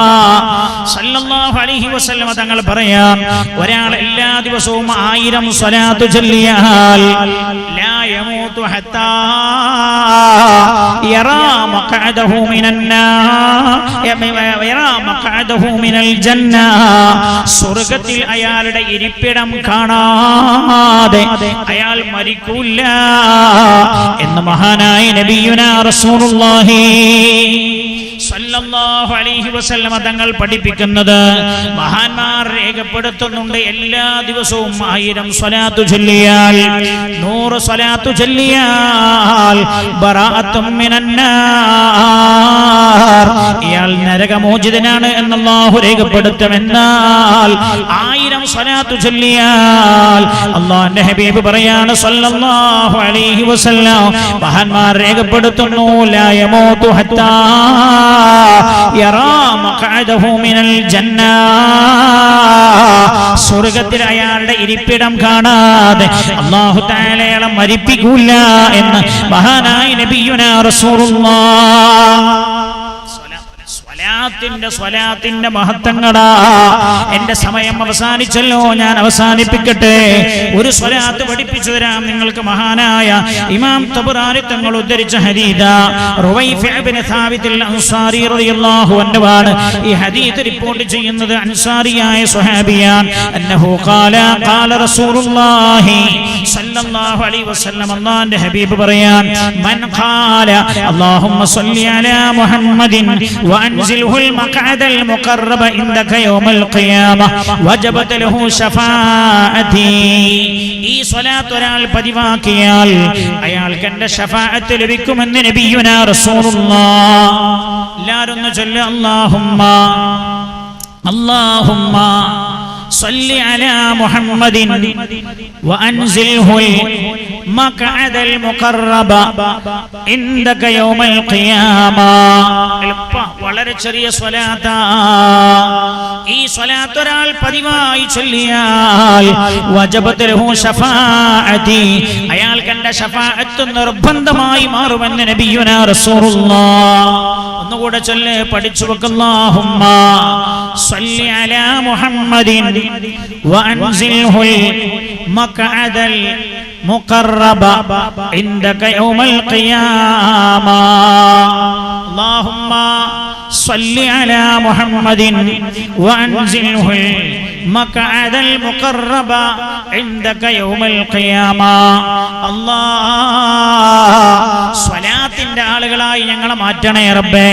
S1: സല്ലല്ലാഹു അലൈഹി വസല്ലമ തങ്ങൾ പറയാം, ഒരാൾ എല്ലാ ദിവസവും 1000 സ്വലാത്ത് ചൊല്ലിയാൽ ലാ യമൂതു ഹത്താ യറാ മഖഅദഹു മിനൽ ജന്ന. സ്വർഗ്ഗത്തിൽ അയാളുടെ ഇരിപ്പിടം കാണാതെ അയാൾ മരിക്കൂല എന്ന് മഹാനായ നബിയുനാ റസൂലുള്ളാഹി സല്ലല്ലാഹു അലൈഹി വസല്ലമ തങ്ങൾ പഠിപ്പിക്കുന്നത്, മഹാന്മാർ രേഖപ്പെടുത്തുന്നുണ്ട്, എല്ലാ ദിവസവും 1000 സ്വലാത്ത് ചൊല്ലിയാൽ 100 സ്വലാത്ത് ചൊല്ലിയാൽ ബറാഅത്തും മിനന്നാർ, ഇയാൾ നരകമോചിതനാണ് എന്ന് അല്ലാഹു രേഖപ്പെടുത്തും. എന്നാൽ 1000 സ്വലാത്ത് ചൊല്ലിയാൽ അല്ലാഹുവിന്റെ ഹബീബ് പറയാണ് സല്ലല്ലാഹു അലൈഹി വസല്ലം, മഹാന്മാർ രേഖപ്പെടുത്തുന്നു, ലാ യമൂതു ഹത്താ യറാ മഖഅദഹു മിനൽ ജന്ന. സ്വർഗ്ഗത്തിൽ അയാളുടെ ഇരിപ്പിടം കാണാതെ അല്ലാഹു തആല അയാളെ മരിപ്പിക്കൂല എന്ന് മഹാനായ നബിയുനാ റസൂലുള്ളാഹി. സ്വലാത്തിന്റെ മഹത്വങ്ങളാ. എന്റെ സമയം അവസാനിച്ചല്ലോ, ഞാൻ അവസാനിപ്പിക്കട്ടെ. ഒരു സ്വലാത്ത് പഠിപ്പിച്ചു തരാം നിങ്ങൾക്ക്. മഹാനായ ഇമാം തബറാനി തങ്ങൾ ഉദ്ധരിച്ച ഹദീദാ റുവൈഫ ഇബ്നു സാബിത് അൽ അൻസാരി റളിയല്ലാഹു അൻഹു ആണ് ഈ ഹദീസ് റിപ്പോർട്ട് ചെയ്യുന്നത്. അൻസാരിയായ സ്വഹാബിയാൻ അന്നഹു ഖാല ഖാല റസൂലുള്ളാഹി സല്ലല്ലാഹു അലൈഹി വസല്ലം, അല്ലാഹുവിന്റെ ഹബീബ് പറയാൻ, മൻ ഖാല അല്ലാഹുമ്മ സ്വല്ലി അലാ മുഹമ്മദിൻ وأنزله المقعد المقرب عندك يوم القيامة وجبت له شفاعتي. ഈ സ്വലാത്ത് ഒരാൾ പതിവാക്കിയാൽ അയാൾക്ക് എന്റെ ശഫാഅത്ത് ലഭിക്കുമെന്ന് നബിയുനാ റസൂലുള്ളാഹി. എല്ലാവരും ഒന്ന് ചൊല്ലുക, അല്ലാഹുമ്മ صل على محمد وأنزله المقعد المقرب عندك يوم القيامة. വളരെ ചെറിയ സ്വലാത്താ. ഈ സ്വലാത്ത് ഒരാൾ പതിവായി ചൊല്ലിയാൽ വജബത് ലഹു ശഫാഅതി, അയാൾക്ക് എന്റെ ശഫാഅത്ത് നിർബന്ധമായി മാറുമെന്ന് നബിയുനാ റസൂലുള്ളാഹി. ഒന്നുകൂടെ ചൊല്ല്, പഠിച്ചു വെക്ക്. അല്ലാഹുമ്മ സ്വല്ലി അലാ മുഹമ്മദിൻ വഅൻസിൽഹുൽ മഖഅദൽ മുഖറബ ഇൻദക യൗമൽ ഖിയാമ. അല്ലാഹുമ്മ സ്വല്ലി അലാ മുഹമ്മദിൻ വഅൻസിൽഹുൽ മഖഅദൽ മുഖറബ ഇൻദക യൗമൽ ഖിയാമ. അല്ലാഹ്, സ്വലാത്തിന്റെ ആളുകളായി ഞങ്ങളെ മാറ്റണേ റബ്ബേ.